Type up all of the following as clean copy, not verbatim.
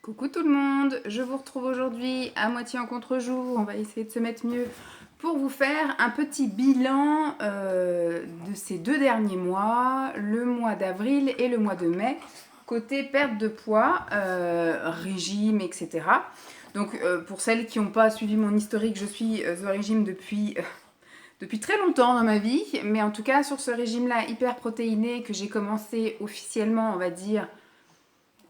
Coucou tout le monde, je vous retrouve aujourd'hui à moitié en contre-jour, on va essayer de se mettre mieux pour vous faire un petit bilan de ces 2 derniers mois, le mois d'avril et le mois de mai, côté perte de poids, régime, etc. Donc pour celles qui n'ont pas suivi mon historique, je suis au régime depuis très longtemps dans ma vie, mais en tout cas sur ce régime-là hyper protéiné que j'ai commencé officiellement, on va dire,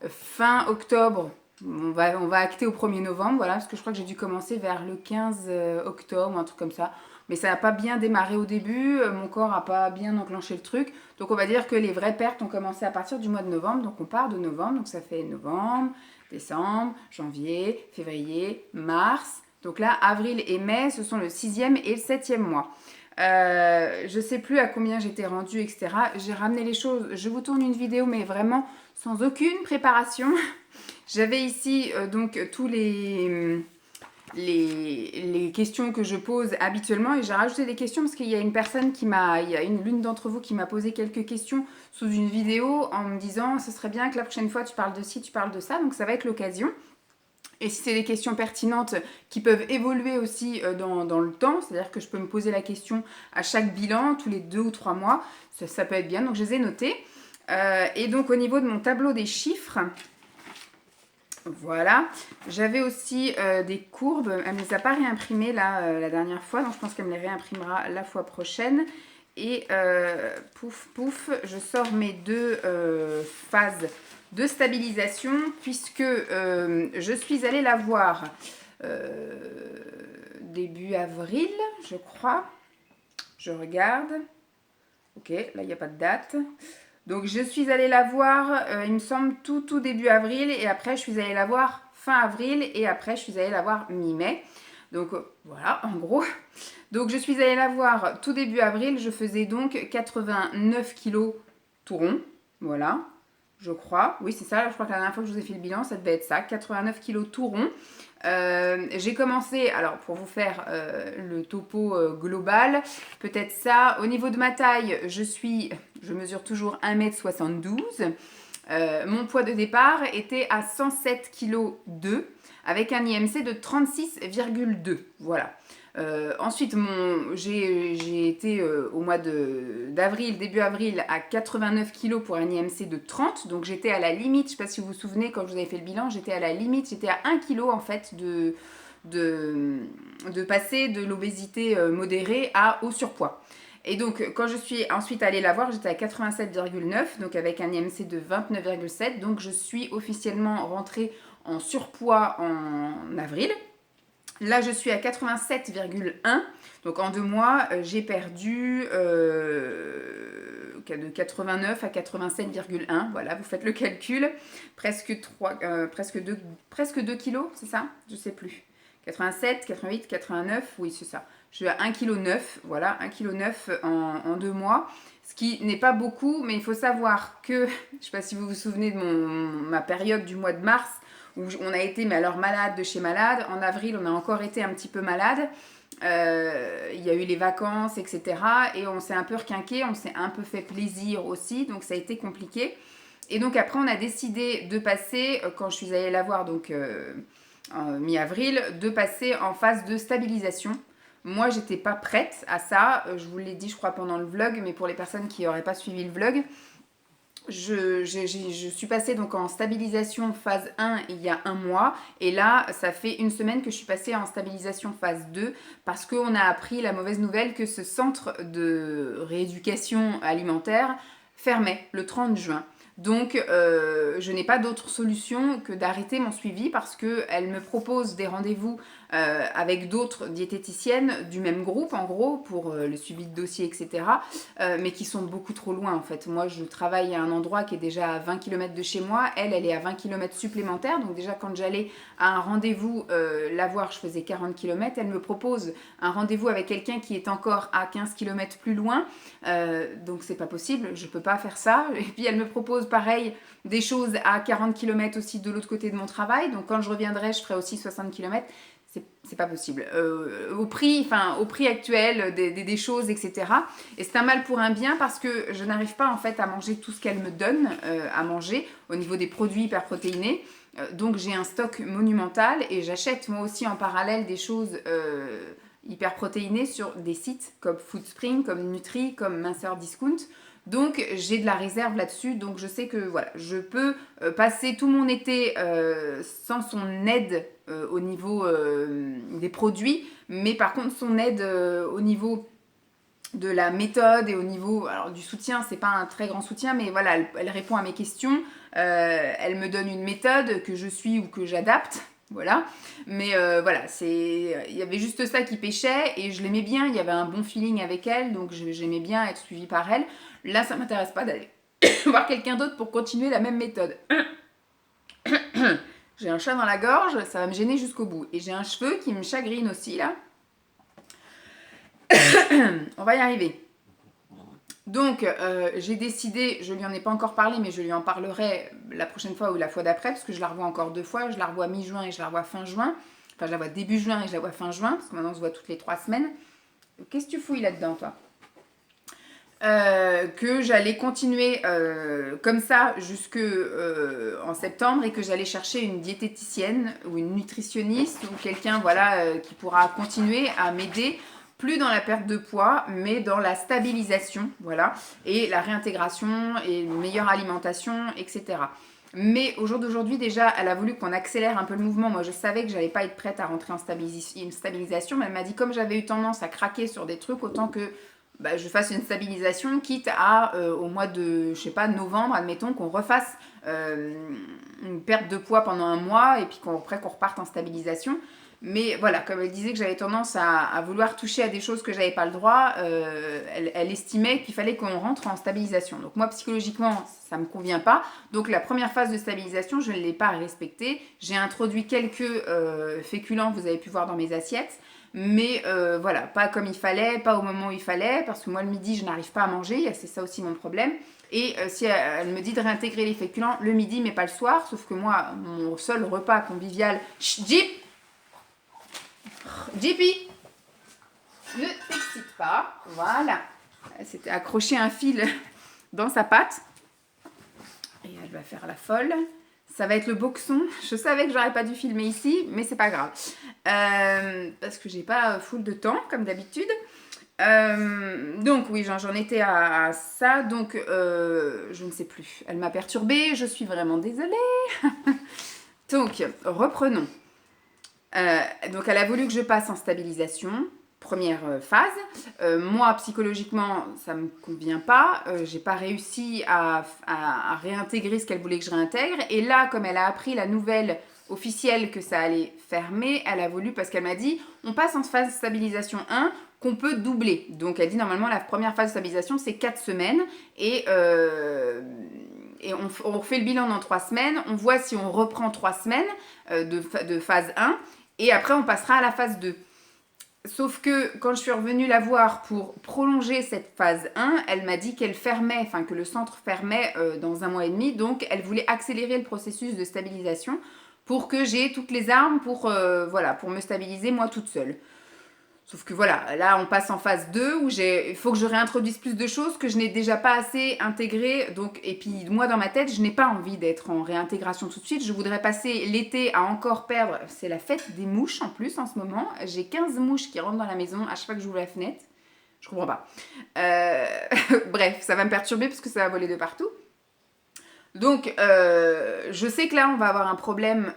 fin octobre. On va acter au 1er novembre, voilà, parce que je crois que j'ai dû commencer vers le 15 octobre, un truc comme ça. Mais ça n'a pas bien démarré au début, mon corps n'a pas bien enclenché le truc. Donc on va dire que les vraies pertes ont commencé à partir du mois de novembre. Donc on part de novembre, donc ça fait novembre, décembre, janvier, février, mars. Donc là, avril et mai, ce sont le 6e et le 7e mois. Je sais plus à combien j'étais rendue, etc. J'ai ramené les choses. Je vous tourne une vidéo, mais vraiment sans aucune préparation. J'avais ici donc tous les questions que je pose habituellement et j'ai rajouté des questions parce qu'il y a une personne l'une d'entre vous qui m'a posé quelques questions sous une vidéo en me disant ce serait bien que la prochaine fois tu parles de ci, tu parles de ça, donc ça va être l'occasion. Et si c'est des questions pertinentes qui peuvent évoluer aussi dans le temps, c'est-à-dire que je peux me poser la question à chaque bilan, tous les 2 ou 3 mois, ça peut être bien, donc je les ai notées. Et donc au niveau de mon tableau des chiffres, voilà, j'avais aussi des courbes, elle ne les a pas réimprimées là la dernière fois, donc je pense qu'elle me les réimprimera la fois prochaine. Et pouf pouf, je sors mes 2 phases de stabilisation puisque je suis allée la voir début avril, je crois. Je regarde. Ok, là il n'y a pas de date. Donc je suis allée la voir, il me semble, tout début avril. Et après, je suis allée la voir fin avril. Et après, je suis allée la voir mi-mai. Donc voilà, en gros. Donc je suis allée la voir tout début avril. Je faisais donc 89 kilos tout rond. Voilà, je crois. Oui, c'est ça. Je crois que la dernière fois que je vous ai fait le bilan, ça devait être ça. 89 kilos tout rond. J'ai commencé, alors pour vous faire le topo global, peut-être ça. Au niveau de ma taille, je mesure toujours 1m72. Mon poids de départ était à 107,2 kg avec un IMC de 36,2. Voilà. Ensuite, j'ai été au mois d'avril, début avril, à 89 kg pour un IMC de 30. Donc j'étais à la limite, je ne sais pas si vous vous souvenez, quand je vous avais fait le bilan, j'étais à la limite, j'étais à 1 kg en fait de passer de l'obésité modérée au surpoids. Et donc, quand je suis ensuite allée la voir, j'étais à 87,9, donc avec un IMC de 29,7. Donc, je suis officiellement rentrée en surpoids en avril. Là, je suis à 87,1. Donc, en 2 mois, j'ai perdu de 89 à 87,1. Voilà, vous faites le calcul. Presque 2 kilos, c'est ça? Je ne sais plus. 87, 88, 89, oui, c'est ça. Je suis à 1,9 kg, voilà, 1,9 kg en 2 mois. Ce qui n'est pas beaucoup, mais il faut savoir que, je ne sais pas si vous vous souvenez de ma période du mois de mars, où on a été, mais alors malade de chez malade. En avril, on a encore été un petit peu malade. Il y a eu les vacances, etc. Et on s'est un peu requinqué, on s'est un peu fait plaisir aussi, donc ça a été compliqué. Et donc après, on a décidé de passer, quand je suis allée la voir, donc mi-avril, de passer en phase de stabilisation. Moi, j'étais pas prête à ça. Je vous l'ai dit, je crois, pendant le vlog, mais pour les personnes qui n'auraient pas suivi le vlog, je suis passée donc en stabilisation phase 1 il y a 1 mois. Et là, ça fait 1 semaine que je suis passée en stabilisation phase 2 parce qu'on a appris la mauvaise nouvelle que ce centre de rééducation alimentaire fermait le 30 juin. Donc, je n'ai pas d'autre solution que d'arrêter mon suivi parce qu'elle me propose des rendez-vous avec d'autres diététiciennes du même groupe, en gros, pour le suivi de dossier, etc. Mais qui sont beaucoup trop loin, en fait. Moi, je travaille à un endroit qui est déjà à 20 km de chez moi. Elle est à 20 km supplémentaires. Donc déjà, quand j'allais à un rendez-vous la voir, je faisais 40 km. Elle me propose un rendez-vous avec quelqu'un qui est encore à 15 km plus loin. Donc, c'est pas possible. Je peux pas faire ça. Et puis, elle me propose propose pareil des choses à 40 km aussi de l'autre côté de mon travail. Donc quand je reviendrai, je ferai aussi 60 km. C'est pas possible. Au prix actuel des choses, etc. Et c'est un mal pour un bien parce que je n'arrive pas en fait à manger tout ce qu'elle me donne à manger au niveau des produits hyperprotéinés. Donc j'ai un stock monumental et j'achète moi aussi en parallèle des choses hyperprotéinées sur des sites comme Foodspring, comme Nutri, comme Minceur Discount. Donc j'ai de la réserve là-dessus, donc je sais que voilà, je peux passer tout mon été sans son aide au niveau des produits, mais par contre son aide au niveau de la méthode et au niveau alors, du soutien, c'est pas un très grand soutien, mais voilà, elle répond à mes questions, elle me donne une méthode que je suis ou que j'adapte. Voilà, mais voilà, il y avait juste ça qui pêchait et je l'aimais bien, il y avait un bon feeling avec elle, donc j'aimais bien être suivie par elle. Là, ça m'intéresse pas d'aller voir quelqu'un d'autre pour continuer la même méthode. J'ai un chat dans la gorge, ça va me gêner jusqu'au bout. Et j'ai un cheveu qui me chagrine aussi, là. On va y arriver. Donc, j'ai décidé, je lui en ai pas encore parlé, mais je lui en parlerai la prochaine fois ou la fois d'après, parce que je la revois encore 2 fois. Je la revois mi-juin et je la revois fin juin. Enfin, je la vois début juin et je la vois fin juin, parce que maintenant on se voit toutes les 3 semaines. Qu'est-ce que tu fouilles là-dedans, toi ? Que j'allais continuer comme ça jusque en septembre et que j'allais chercher une diététicienne ou une nutritionniste ou quelqu'un voilà, qui pourra continuer à m'aider plus dans la perte de poids mais dans la stabilisation voilà, et la réintégration et une meilleure alimentation, etc. Mais au jour d'aujourd'hui, déjà, elle a voulu qu'on accélère un peu le mouvement. Moi, je savais que j'allais pas être prête à rentrer en stabilisation, mais elle m'a dit comme j'avais eu tendance à craquer sur des trucs, autant que je fasse une stabilisation, quitte à, au mois de, je sais pas, novembre, admettons, qu'on refasse une perte de poids pendant un mois et puis après qu'on reparte en stabilisation. Mais voilà, comme elle disait que j'avais tendance à vouloir toucher à des choses que j'avais pas le droit, elle estimait qu'il fallait qu'on rentre en stabilisation. Donc moi, psychologiquement, ça me convient pas. Donc la première phase de stabilisation, je ne l'ai pas respectée. J'ai introduit quelques féculents, vous avez pu voir dans mes assiettes. Mais voilà, pas comme il fallait, pas au moment où il fallait, parce que moi le midi je n'arrive pas à manger, c'est ça aussi mon problème. Et si elle me dit de réintégrer les féculents le midi mais pas le soir, sauf que moi, mon seul repas convivial... Jeepy, ne t'excite pas, voilà. Elle s'était accroché un fil dans sa patte. Et elle va faire la folle. Ça va être le boxon. Je savais que j'aurais pas dû filmer ici, mais c'est pas grave. Parce que j'ai pas full de temps, comme d'habitude. Donc oui, j'en étais à ça. Donc je ne sais plus. Elle m'a perturbée. Je suis vraiment désolée. Donc, reprenons. Donc elle a voulu que je passe en stabilisation. Première phase. Moi, psychologiquement, ça ne me convient pas. J'ai pas réussi à réintégrer ce qu'elle voulait que je réintègre. Et là, comme elle a appris la nouvelle officielle que ça allait fermer, elle a voulu, parce qu'elle m'a dit, on passe en phase stabilisation 1 qu'on peut doubler. Donc elle dit, normalement, la première phase de stabilisation, c'est 4 semaines. Et on refait le bilan dans 3 semaines. On voit si on reprend 3 semaines de phase 1. Et après, on passera à la phase 2. Sauf que quand je suis revenue la voir pour prolonger cette phase 1, elle m'a dit qu'elle fermait, enfin que le centre fermait dans 1 mois et demi. Donc, elle voulait accélérer le processus de stabilisation pour que j'ai toutes les armes pour me stabiliser moi toute seule. Sauf que voilà, là on passe en phase 2 où il faut que je réintroduise plus de choses que je n'ai déjà pas assez intégrées. Donc, et puis moi dans ma tête, je n'ai pas envie d'être en réintégration tout de suite. Je voudrais passer l'été à encore perdre. C'est la fête des mouches en plus en ce moment. J'ai 15 mouches qui rentrent dans la maison à chaque fois que j'ouvre la fenêtre. Je comprends pas. Bref, ça va me perturber parce que ça va voler de partout. Donc, je sais que là, on va avoir un problème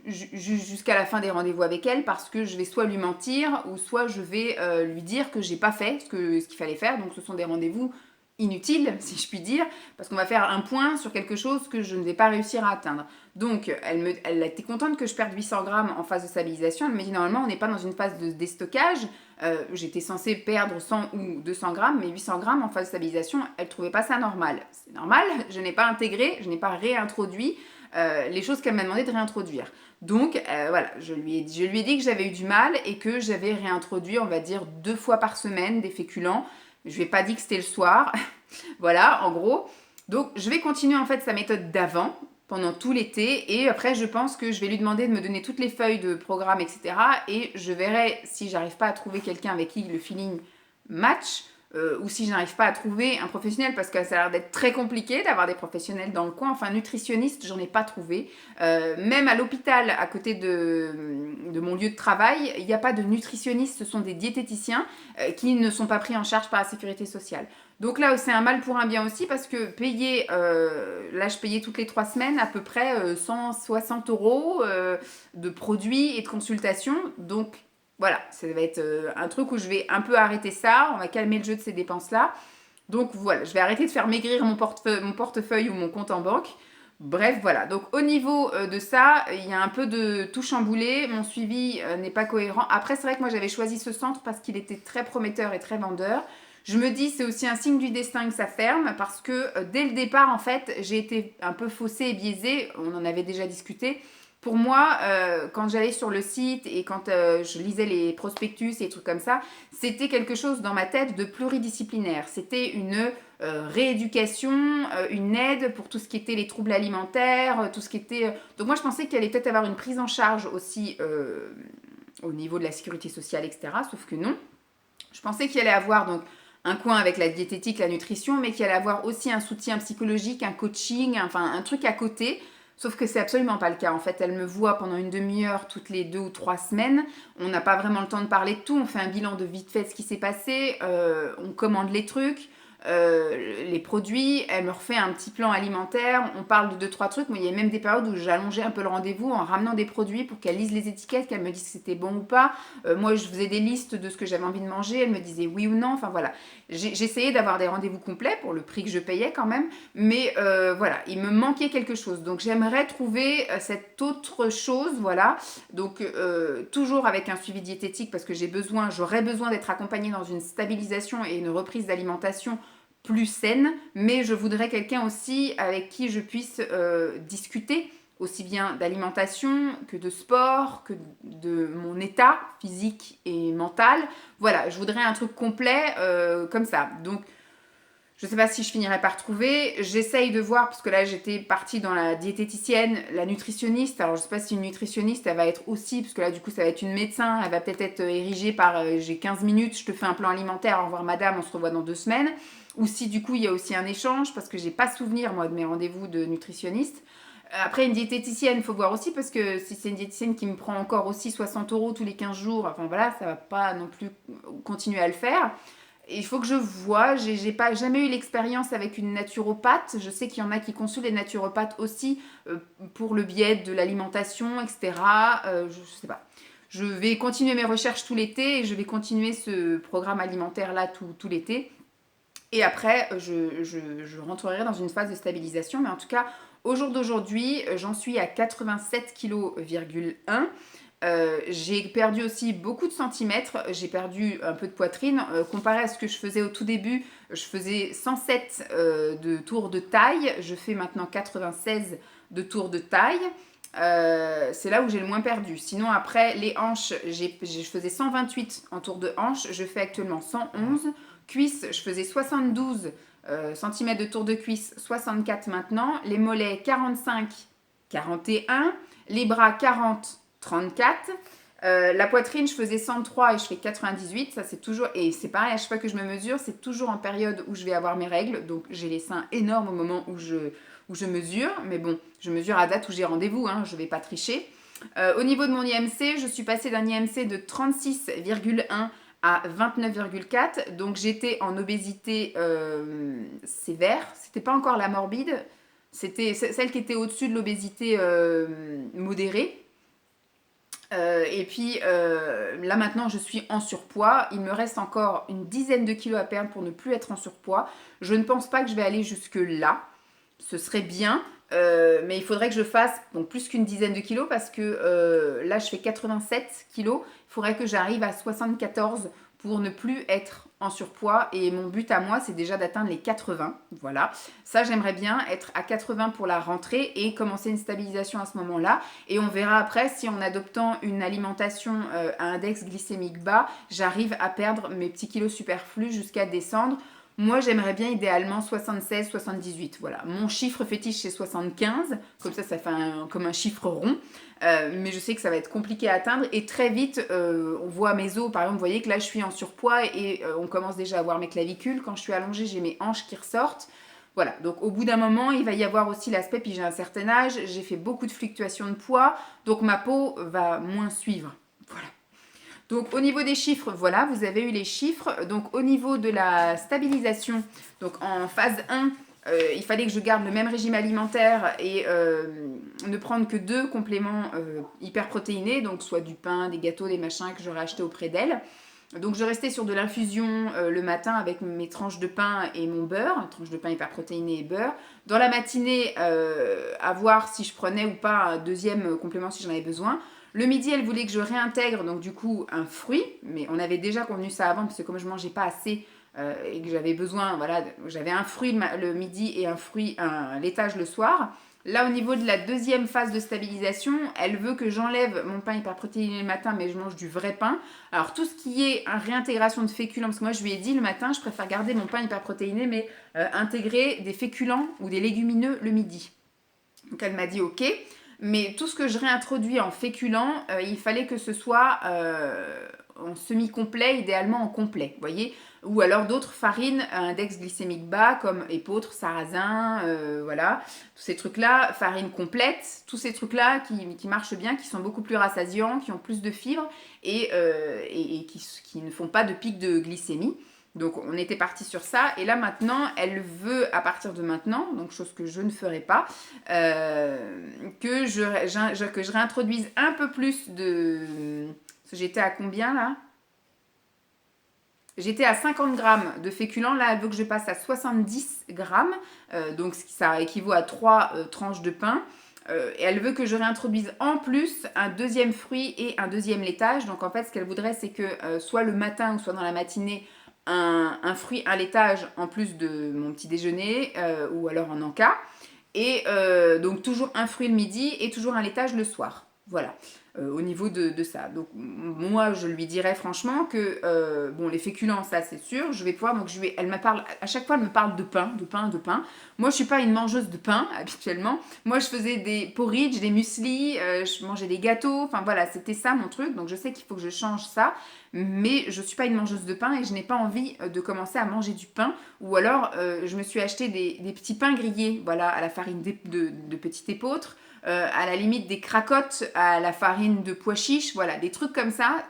jusqu'à la fin des rendez-vous avec elle parce que je vais soit lui mentir ou soit je vais lui dire que j'ai pas fait ce qu'il fallait faire. Donc, ce sont des rendez-vous inutiles, si je puis dire, parce qu'on va faire un point sur quelque chose que je ne vais pas réussir à atteindre. Donc, elle était contente que je perde 800 grammes en phase de stabilisation. Elle m'a dit, normalement, on n'est pas dans une phase de déstockage. J'étais censée perdre 100 ou 200 grammes, mais 800 grammes en phase de stabilisation, elle ne trouvait pas ça normal. C'est normal, je n'ai pas intégré, je n'ai pas réintroduit les choses qu'elle m'a demandé de réintroduire. Donc, voilà, je lui ai dit que j'avais eu du mal et que j'avais réintroduit, on va dire, 2 fois par semaine des féculents. Je ne lui ai pas dit que c'était le soir. Voilà, en gros. Donc, je vais continuer en fait sa méthode d'avant pendant tout l'été et après je pense que je vais lui demander de me donner toutes les feuilles de programme, etc. Et je verrai si j'arrive pas à trouver quelqu'un avec qui le feeling match ou si je n'arrive pas à trouver un professionnel parce que ça a l'air d'être très compliqué d'avoir des professionnels dans le coin. Enfin, nutritionniste, j'en ai pas trouvé. Même à l'hôpital, à côté de mon lieu de travail, il n'y a pas de nutritionniste, ce sont des diététiciens qui ne sont pas pris en charge par la sécurité sociale. Donc là, c'est un mal pour un bien aussi parce que payer, là je payais toutes les 3 semaines à peu près 160 euros de produits et de consultations. Donc voilà, ça va être un truc où je vais un peu arrêter ça, on va calmer le jeu de ces dépenses-là. Donc voilà, je vais arrêter de faire maigrir mon portefeuille ou mon compte en banque. Bref, voilà. Donc au niveau de ça, il y a un peu de tout chamboulé. Mon suivi n'est pas cohérent. Après, c'est vrai que moi j'avais choisi ce centre parce qu'il était très prometteur et très vendeur. Je me dis c'est aussi un signe du destin que ça ferme parce que dès le départ, en fait, j'ai été un peu faussée et biaisée. On en avait déjà discuté. Pour moi, quand j'allais sur le site et quand je lisais les prospectus et des trucs comme ça, c'était quelque chose dans ma tête de pluridisciplinaire. C'était une rééducation, une aide pour tout ce qui était les troubles alimentaires, tout ce qui était... Donc moi, je pensais qu'il allait peut-être avoir une prise en charge aussi au niveau de la sécurité sociale, etc. Sauf que non. Je pensais qu'il allait avoir donc un coin avec la diététique, la nutrition, mais qu'il allait avoir aussi un soutien psychologique, un coaching, enfin un truc à côté. Sauf que c'est absolument pas le cas. En fait, elle me voit pendant une demi-heure toutes les 2 ou 3 semaines. On n'a pas vraiment le temps de parler de tout. On fait un bilan de vite fait de ce qui s'est passé. On commande les trucs. Les produits, elle me refait un petit plan alimentaire, on parle de 2-3 trucs, mais il y a même des périodes où j'allongeais un peu le rendez-vous en ramenant des produits pour qu'elle lise les étiquettes, qu'elle me dise que c'était bon ou pas. Moi, je faisais des listes de ce que j'avais envie de manger, elle me disait oui ou non, enfin voilà. J'essayais d'avoir des rendez-vous complets pour le prix que je payais quand même, mais voilà, il me manquait quelque chose. Donc j'aimerais trouver cette autre chose, voilà. Donc toujours avec un suivi diététique parce que j'aurais besoin d'être accompagnée dans une stabilisation et une reprise d'alimentation plus saine, mais je voudrais quelqu'un aussi avec qui je puisse discuter aussi bien d'alimentation que de sport, que de mon état physique et mental. Voilà, je voudrais un truc complet comme ça. Donc, je ne sais pas si je finirai par trouver. J'essaye de voir, parce que là, j'étais partie dans la diététicienne, la nutritionniste. Alors, je ne sais pas si une nutritionniste, elle va être aussi, parce que là, du coup, ça va être une médecin. Elle va peut-être être érigée par j'ai 15 minutes, je te fais un plan alimentaire, au revoir madame, on se revoit dans 2 semaines. Ou si, du coup, il y a aussi un échange, parce que j'ai pas souvenir, moi, de mes rendez-vous de nutritionniste. Après, une diététicienne, il faut voir aussi, parce que si c'est une diététicienne qui me prend encore aussi 60 euros tous les 15 jours, enfin voilà, ça va pas non plus continuer à le faire. Il faut que je vois, j'ai pas jamais eu l'expérience avec une naturopathe. Je sais qu'il y en a qui consultent les naturopathes aussi pour le biais de l'alimentation, etc. Je sais pas. Je vais continuer mes recherches tout l'été et je vais continuer ce programme alimentaire là tout l'été. Et après, je rentrerai dans une phase de stabilisation. Mais en tout cas, au jour d'aujourd'hui, j'en suis à 87,1 kg. J'ai perdu aussi beaucoup de centimètres, j'ai perdu un peu de poitrine. Comparé à ce que je faisais au tout début, je faisais 107 de tours de taille, je fais maintenant 96 de tours de taille. C'est là où j'ai le moins perdu. Sinon, après, les hanches, je faisais 128 en tour de hanche, je fais actuellement 111. Cuisses, je faisais 72 cm de tour de cuisse, 64 maintenant. Les mollets, 45, 41. Les bras, 40, 34. La poitrine, je faisais 103 et je fais 98. Ça, c'est toujours. Et c'est pareil, à chaque fois que je me mesure, c'est toujours en période où je vais avoir mes règles. Donc, j'ai les seins énormes au moment où je mesure. Mais bon, je mesure à date où j'ai rendez-vous. Hein, je ne vais pas tricher. Au niveau de mon IMC, je suis passée d'un IMC de 36,1 à 29,4. Donc, j'étais en obésité sévère. C'était pas encore la morbide. C'était celle qui était au-dessus de l'obésité modérée. Et puis là maintenant je suis en surpoids, il me reste encore une dizaine de kilos à perdre pour ne plus être en surpoids. Je ne pense pas que je vais aller jusque là, ce serait bien, mais il faudrait que je fasse donc plus qu'une dizaine de kilos parce que là je fais 87 kilos, il faudrait que j'arrive à 74 pour ne plus être en surpoids et mon but à moi c'est déjà d'atteindre les 80, voilà. Ça j'aimerais bien être à 80 pour la rentrée et commencer une stabilisation à ce moment-là et on verra après si en adoptant une alimentation à index glycémique bas, j'arrive à perdre mes petits kilos superflus jusqu'à descendre. Moi, j'aimerais bien idéalement 76, 78. Voilà, mon chiffre fétiche c'est 75. Comme ça fait comme un chiffre rond. Mais je sais que ça va être compliqué à atteindre. Et très vite, on voit mes os. Par exemple, vous voyez que là, je suis en surpoids et on commence déjà à voir mes clavicules. Quand je suis allongée, j'ai mes hanches qui ressortent. Voilà, donc au bout d'un moment, il va y avoir aussi l'aspect, puis j'ai un certain âge, j'ai fait beaucoup de fluctuations de poids, donc ma peau va moins suivre. Voilà. Donc au niveau des chiffres, voilà, vous avez eu les chiffres. Donc au niveau de la stabilisation, donc en phase 1, il fallait que je garde le même régime alimentaire et ne prendre que 2 compléments hyper protéinés, donc soit du pain, des gâteaux, des machins que j'aurais acheté auprès d'elle. Donc je restais sur de l'infusion le matin avec mes tranches de pain et mon beurre, tranches de pain hyper protéiné et beurre. Dans la matinée, à voir si je prenais ou pas un deuxième complément si j'en avais besoin. Le midi, elle voulait que je réintègre donc du coup un fruit, mais on avait déjà convenu ça avant parce que comme je mangeais pas assez et que j'avais besoin, voilà, j'avais un fruit le midi et un laitage le soir. Là, au niveau de la deuxième phase de stabilisation, elle veut que j'enlève mon pain hyperprotéiné le matin, mais je mange du vrai pain. Alors, tout ce qui est réintégration de féculents, parce que moi, je lui ai dit le matin, je préfère garder mon pain hyperprotéiné, mais intégrer des féculents ou des légumineux le midi. Donc, elle m'a dit OK. Mais tout ce que je réintroduis en féculents, il fallait que ce soit en semi-complet, idéalement en complet, vous voyez. Ou alors d'autres farines à index glycémique bas, comme épeautre, sarrasin, voilà. Tous ces trucs-là, farine complète, tous ces trucs-là qui marchent bien, qui sont beaucoup plus rassasiants, qui ont plus de fibres et qui ne font pas de pic de glycémie. Donc on était parti sur ça et là maintenant elle veut à partir de maintenant, donc chose que je ne ferai pas, que je réintroduise un peu plus de... J'étais à combien là? J'étais à 50 grammes de féculents, là elle veut que je passe à 70 grammes, donc ça équivaut à 3 tranches de pain. Et elle veut que je réintroduise en plus un deuxième fruit et un deuxième laitage. Donc en fait ce qu'elle voudrait c'est que soit le matin ou soit dans la matinée, un fruit, un laitage en plus de mon petit déjeuner ou alors en encas. Et donc toujours un fruit le midi et toujours un laitage le soir. Voilà, au niveau de ça. Donc moi je lui dirais franchement que bon les féculents ça c'est sûr, je vais pouvoir donc elle me parle à chaque fois elle me parle de pain, de pain, de pain. Moi je suis pas une mangeuse de pain habituellement. Moi je faisais des porridge, des muesli, je mangeais des gâteaux, enfin voilà, c'était ça mon truc. Donc je sais qu'il faut que je change ça, mais je suis pas une mangeuse de pain et je n'ai pas envie de commencer à manger du pain ou alors je me suis acheté des petits pains grillés, voilà, à la farine de petite épeautre. À la limite des cracottes à la farine de pois chiche, voilà, des trucs comme ça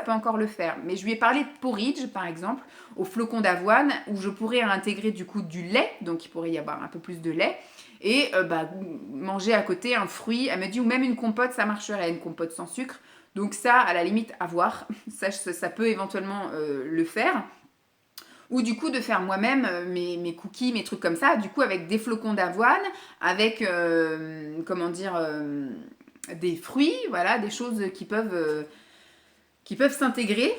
peut encore le faire. Mais je lui ai parlé de porridge, par exemple, au flocon d'avoine, où je pourrais intégrer du coup du lait, donc il pourrait y avoir un peu plus de lait, et manger à côté un fruit. Elle me dit, ou même une compote, ça marcherait, une compote sans sucre. Donc ça, à la limite, à voir. Ça peut éventuellement le faire. Ou du coup de faire moi-même mes cookies, mes trucs comme ça, du coup avec des flocons d'avoine, avec comment dire des fruits, voilà, des choses qui peuvent s'intégrer,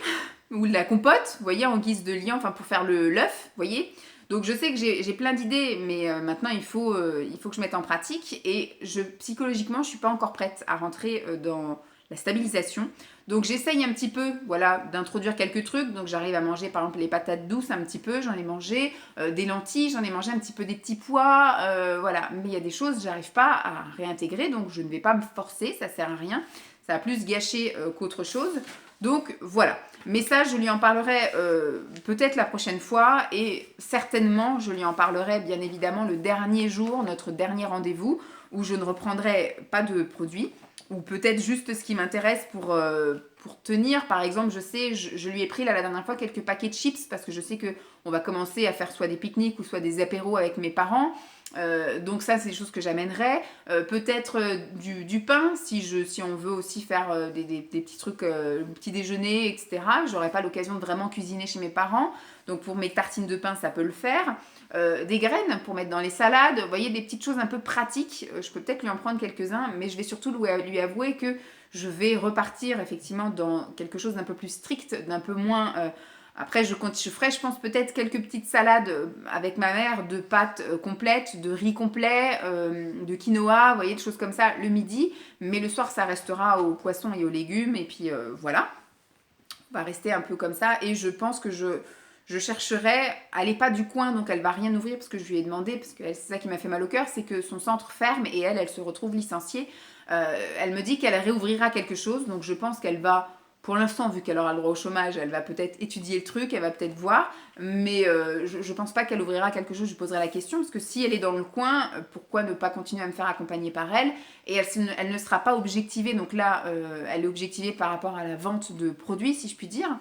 ou de la compote, vous voyez, en guise de liant, enfin pour faire l'œuf, vous voyez. Donc je sais que j'ai plein d'idées, mais maintenant il faut que je mette en pratique et psychologiquement je suis pas encore prête à rentrer dans la stabilisation. Donc j'essaye un petit peu, voilà, d'introduire quelques trucs. Donc j'arrive à manger par exemple les patates douces un petit peu, j'en ai mangé, des lentilles, j'en ai mangé un petit peu des petits pois, voilà. Mais il y a des choses, j'arrive pas à réintégrer, donc je ne vais pas me forcer, ça sert à rien. Ça va plus gâcher qu'autre chose. Donc voilà. Mais ça, je lui en parlerai peut-être la prochaine fois et certainement, je lui en parlerai bien évidemment le dernier jour, notre dernier rendez-vous, où je ne reprendrai pas de produits ou peut-être juste ce qui m'intéresse pour tenir. Par exemple, je sais, je lui ai pris là, la dernière fois quelques paquets de chips parce que je sais qu'on va commencer à faire soit des pique-niques ou soit des apéros avec mes parents. Donc ça c'est des choses que j'amènerai, peut-être du pain si on veut aussi faire des petits trucs, petit déjeuner, etc. J'aurai pas l'occasion de vraiment cuisiner chez mes parents, donc pour mes tartines de pain ça peut le faire, des graines pour mettre dans les salades, vous voyez, des petites choses un peu pratiques. Je peux peut-être lui en prendre quelques-uns, mais je vais surtout lui avouer que je vais repartir effectivement dans quelque chose d'un peu plus strict, d'un peu moins... Après, je ferai, je pense, peut-être quelques petites salades avec ma mère de pâtes complètes, de riz complet, de quinoa, vous voyez, des choses comme ça le midi. Mais le soir, ça restera aux poissons et aux légumes. Et puis voilà, on va rester un peu comme ça. Et je pense que je je chercherai, elle n'est pas du coin, donc elle va rien ouvrir parce que je lui ai demandé, parce que c'est ça qui m'a fait mal au cœur, c'est que son centre ferme et elle se retrouve licenciée. Elle me dit qu'elle réouvrira quelque chose, donc je pense qu'elle va, pour l'instant, vu qu'elle aura le droit au chômage, elle va peut-être étudier le truc, elle va peut-être voir, mais je pense pas qu'elle ouvrira quelque chose, je poserai la question, parce que si elle est dans le coin, pourquoi ne pas continuer à me faire accompagner par elle? Et elle ne sera pas objectivée, donc là, elle est objectivée par rapport à la vente de produits, si je puis dire,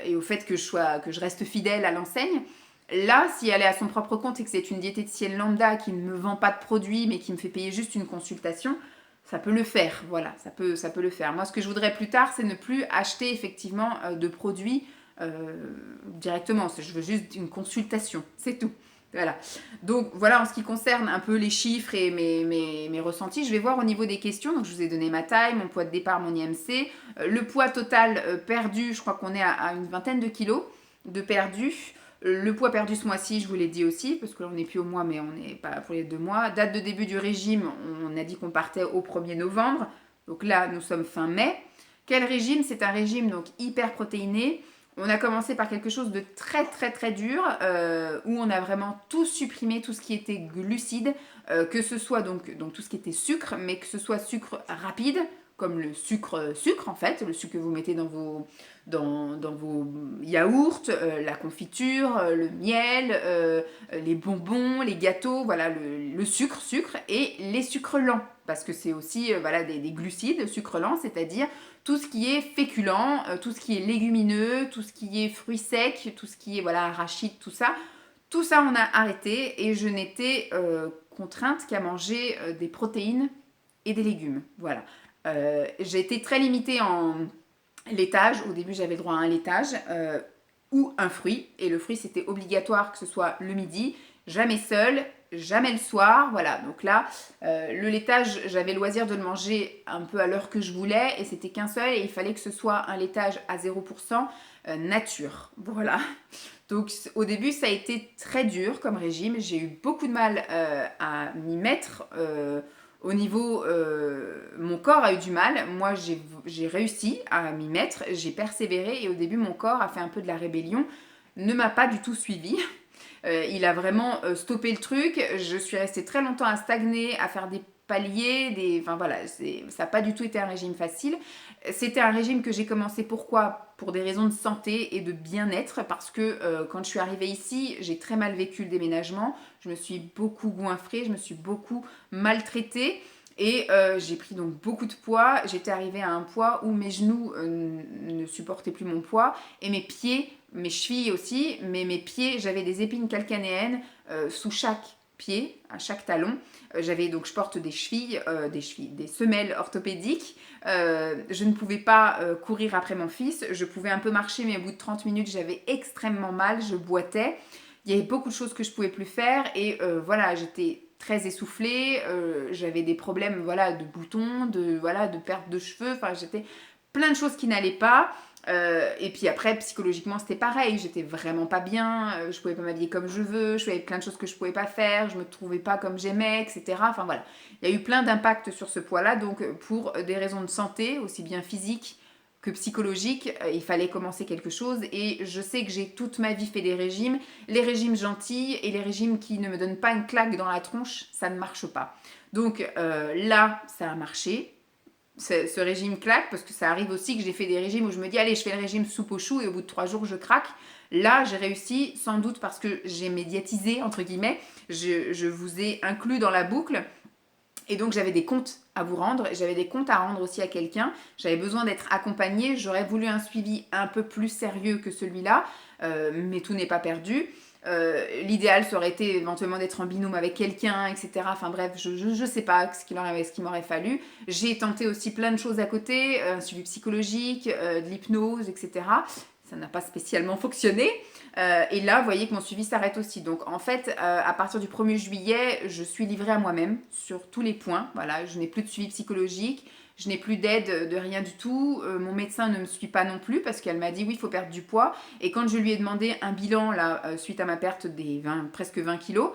et au fait que je reste fidèle à l'enseigne. Là, si elle est à son propre compte et que c'est une diététicienne lambda qui ne me vend pas de produits, mais qui me fait payer juste une consultation, ça peut le faire, voilà, ça peut le faire. Moi, ce que je voudrais plus tard, c'est ne plus acheter effectivement de produits directement. Je veux juste une consultation, c'est tout. Voilà. Donc voilà en ce qui concerne un peu les chiffres et mes ressentis. Je vais voir au niveau des questions. Donc je vous ai donné ma taille, mon poids de départ, mon IMC. Le poids total perdu, je crois qu'on est à une vingtaine de kilos de perdu. Le poids perdu ce mois-ci, je vous l'ai dit aussi, parce que là on n'est plus au mois, mais on n'est pas pour les 2 mois. Date de début du régime, on a dit qu'on partait au 1er novembre. Donc là, nous sommes fin mai. Quel régime? C'est un régime donc hyper protéiné. On a commencé par quelque chose de très très très dur, où on a vraiment tout supprimé, tout ce qui était glucides, que ce soit donc tout ce qui était sucre, mais que ce soit sucre rapide, comme le sucre en fait, le sucre que vous mettez dans vos yaourts, la confiture, le miel, les bonbons, les gâteaux, voilà, le sucre, et les sucres lents, parce que c'est aussi voilà, des glucides, sucre lent, c'est-à-dire tout ce qui est féculent, tout ce qui est légumineux, tout ce qui est fruits secs, tout ce qui est voilà, arachide, tout ça on a arrêté et je n'étais contrainte qu'à manger des protéines et des légumes, voilà. J'ai été très limitée en laitage. Au début, j'avais droit à un laitage ou un fruit. Et le fruit, c'était obligatoire que ce soit le midi, jamais seul, jamais le soir. Voilà, donc là, le laitage, j'avais le loisir de le manger un peu à l'heure que je voulais. Et c'était qu'un seul. Et il fallait que ce soit un laitage à 0% nature. Voilà. Donc au début, ça a été très dur comme régime. J'ai eu beaucoup de mal à m'y mettre. Au niveau, mon corps a eu du mal. Moi, j'ai réussi à m'y mettre. J'ai persévéré et au début, mon corps a fait un peu de la rébellion. Ne m'a pas du tout suivi. Il a vraiment stoppé le truc. Je suis restée très longtemps à stagner, à faire des paliers, enfin voilà, ça n'a pas du tout été un régime facile. C'était un régime que j'ai commencé, pourquoi? Pour des raisons de santé et de bien-être, parce que quand je suis arrivée ici, j'ai très mal vécu le déménagement, je me suis beaucoup goinfrée, je me suis beaucoup maltraitée, et j'ai pris donc beaucoup de poids. J'étais arrivée à un poids où mes genoux ne supportaient plus mon poids, et mes pieds, mes chevilles aussi, mais mes pieds, j'avais des épines calcanéennes sous chaque pied, à chaque talon. Je porte des semelles orthopédiques. Je ne pouvais pas courir après mon fils. Je pouvais un peu marcher, mais au bout de 30 minutes, j'avais extrêmement mal. Je boitais. Il y avait beaucoup de choses que je ne pouvais plus faire. Et voilà, j'étais très essoufflée. J'avais des problèmes voilà, de boutons, de perte de cheveux. Enfin, j'étais plein de choses qui n'allaient pas. Et puis après, psychologiquement, c'était pareil. J'étais vraiment pas bien. Je pouvais pas m'habiller comme je veux. Je faisais plein de choses que je pouvais pas faire. Je me trouvais pas comme j'aimais, etc. Enfin voilà. Il y a eu plein d'impacts sur ce poids-là. Donc, pour des raisons de santé, aussi bien physique que psychologique, il fallait commencer quelque chose. Et je sais que j'ai toute ma vie fait des régimes. Les régimes gentils et les régimes qui ne me donnent pas une claque dans la tronche, ça ne marche pas. Donc là, ça a marché. Ce régime claque, parce que ça arrive aussi que j'ai fait des régimes où je me dis allez, je fais le régime soupe aux choux et au bout de 3 jours je craque. Là j'ai réussi, sans doute parce que j'ai médiatisé entre guillemets, je vous ai inclus dans la boucle, et donc j'avais des comptes à vous rendre, j'avais des comptes à rendre aussi à quelqu'un, j'avais besoin d'être accompagnée, j'aurais voulu un suivi un peu plus sérieux que celui-là, mais tout n'est pas perdu. L'idéal, ça aurait été éventuellement d'être en binôme avec quelqu'un, etc. Enfin bref, je sais pas ce qu'il m'aurait fallu. J'ai tenté aussi plein de choses à côté, un suivi psychologique, de l'hypnose, etc. Ça n'a pas spécialement fonctionné. Et là, vous voyez que mon suivi s'arrête aussi. Donc en fait, à partir du 1er juillet, je suis livrée à moi-même sur tous les points. Voilà, je n'ai plus de suivi psychologique. Je n'ai plus d'aide de rien du tout. Mon médecin ne me suit pas non plus parce qu'elle m'a dit oui, il faut perdre du poids. Et quand je lui ai demandé un bilan là, suite à ma perte des presque 20 kilos,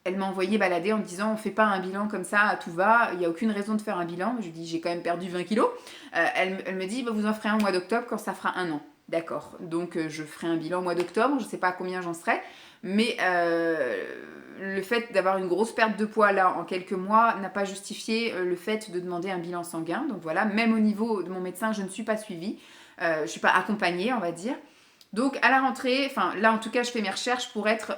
elle m'a envoyé balader en me disant on fait pas un bilan comme ça à tout va, il n'y a aucune raison de faire un bilan. Je lui dis j'ai quand même perdu 20 kilos. Elle me dit bah, vous en ferez un au mois d'octobre quand ça fera 1 an. d'accord. Donc je ferai un bilan au mois d'octobre, je ne sais pas à combien j'en serai, mais le fait d'avoir une grosse perte de poids là en quelques mois n'a pas justifié le fait de demander un bilan sanguin. Donc voilà, même au niveau de mon médecin, je ne suis pas suivie, je ne suis pas accompagnée, on va dire. Donc à la rentrée, enfin là en tout cas je fais mes recherches pour être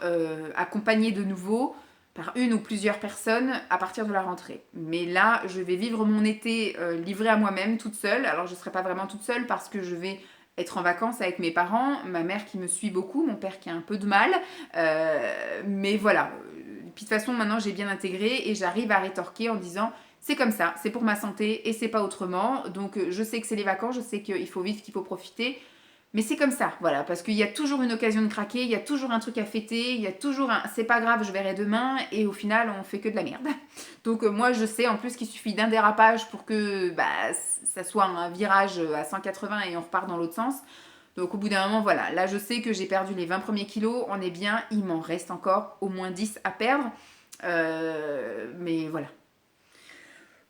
accompagnée de nouveau par une ou plusieurs personnes à partir de la rentrée. Mais là je vais vivre mon été livrée à moi-même toute seule. Alors je ne serai pas vraiment toute seule parce que je vais être en vacances avec mes parents, ma mère qui me suit beaucoup, mon père qui a un peu de mal. Mais voilà, puis de toute façon maintenant j'ai bien intégré et j'arrive à rétorquer en disant c'est comme ça, c'est pour ma santé et c'est pas autrement. Donc je sais que c'est les vacances, je sais qu'il faut vivre, qu'il faut profiter. Mais c'est comme ça, voilà, parce qu'il y a toujours une occasion de craquer, il y a toujours un truc à fêter, il y a toujours un c'est pas grave, je verrai demain, et au final, on fait que de la merde. Donc moi, je sais en plus qu'il suffit d'un dérapage pour que ça soit un virage à 180 et on repart dans l'autre sens. Donc au bout d'un moment, voilà, là je sais que j'ai perdu les 20 premiers kilos, on est bien, il m'en reste encore au moins 10 à perdre. Mais voilà,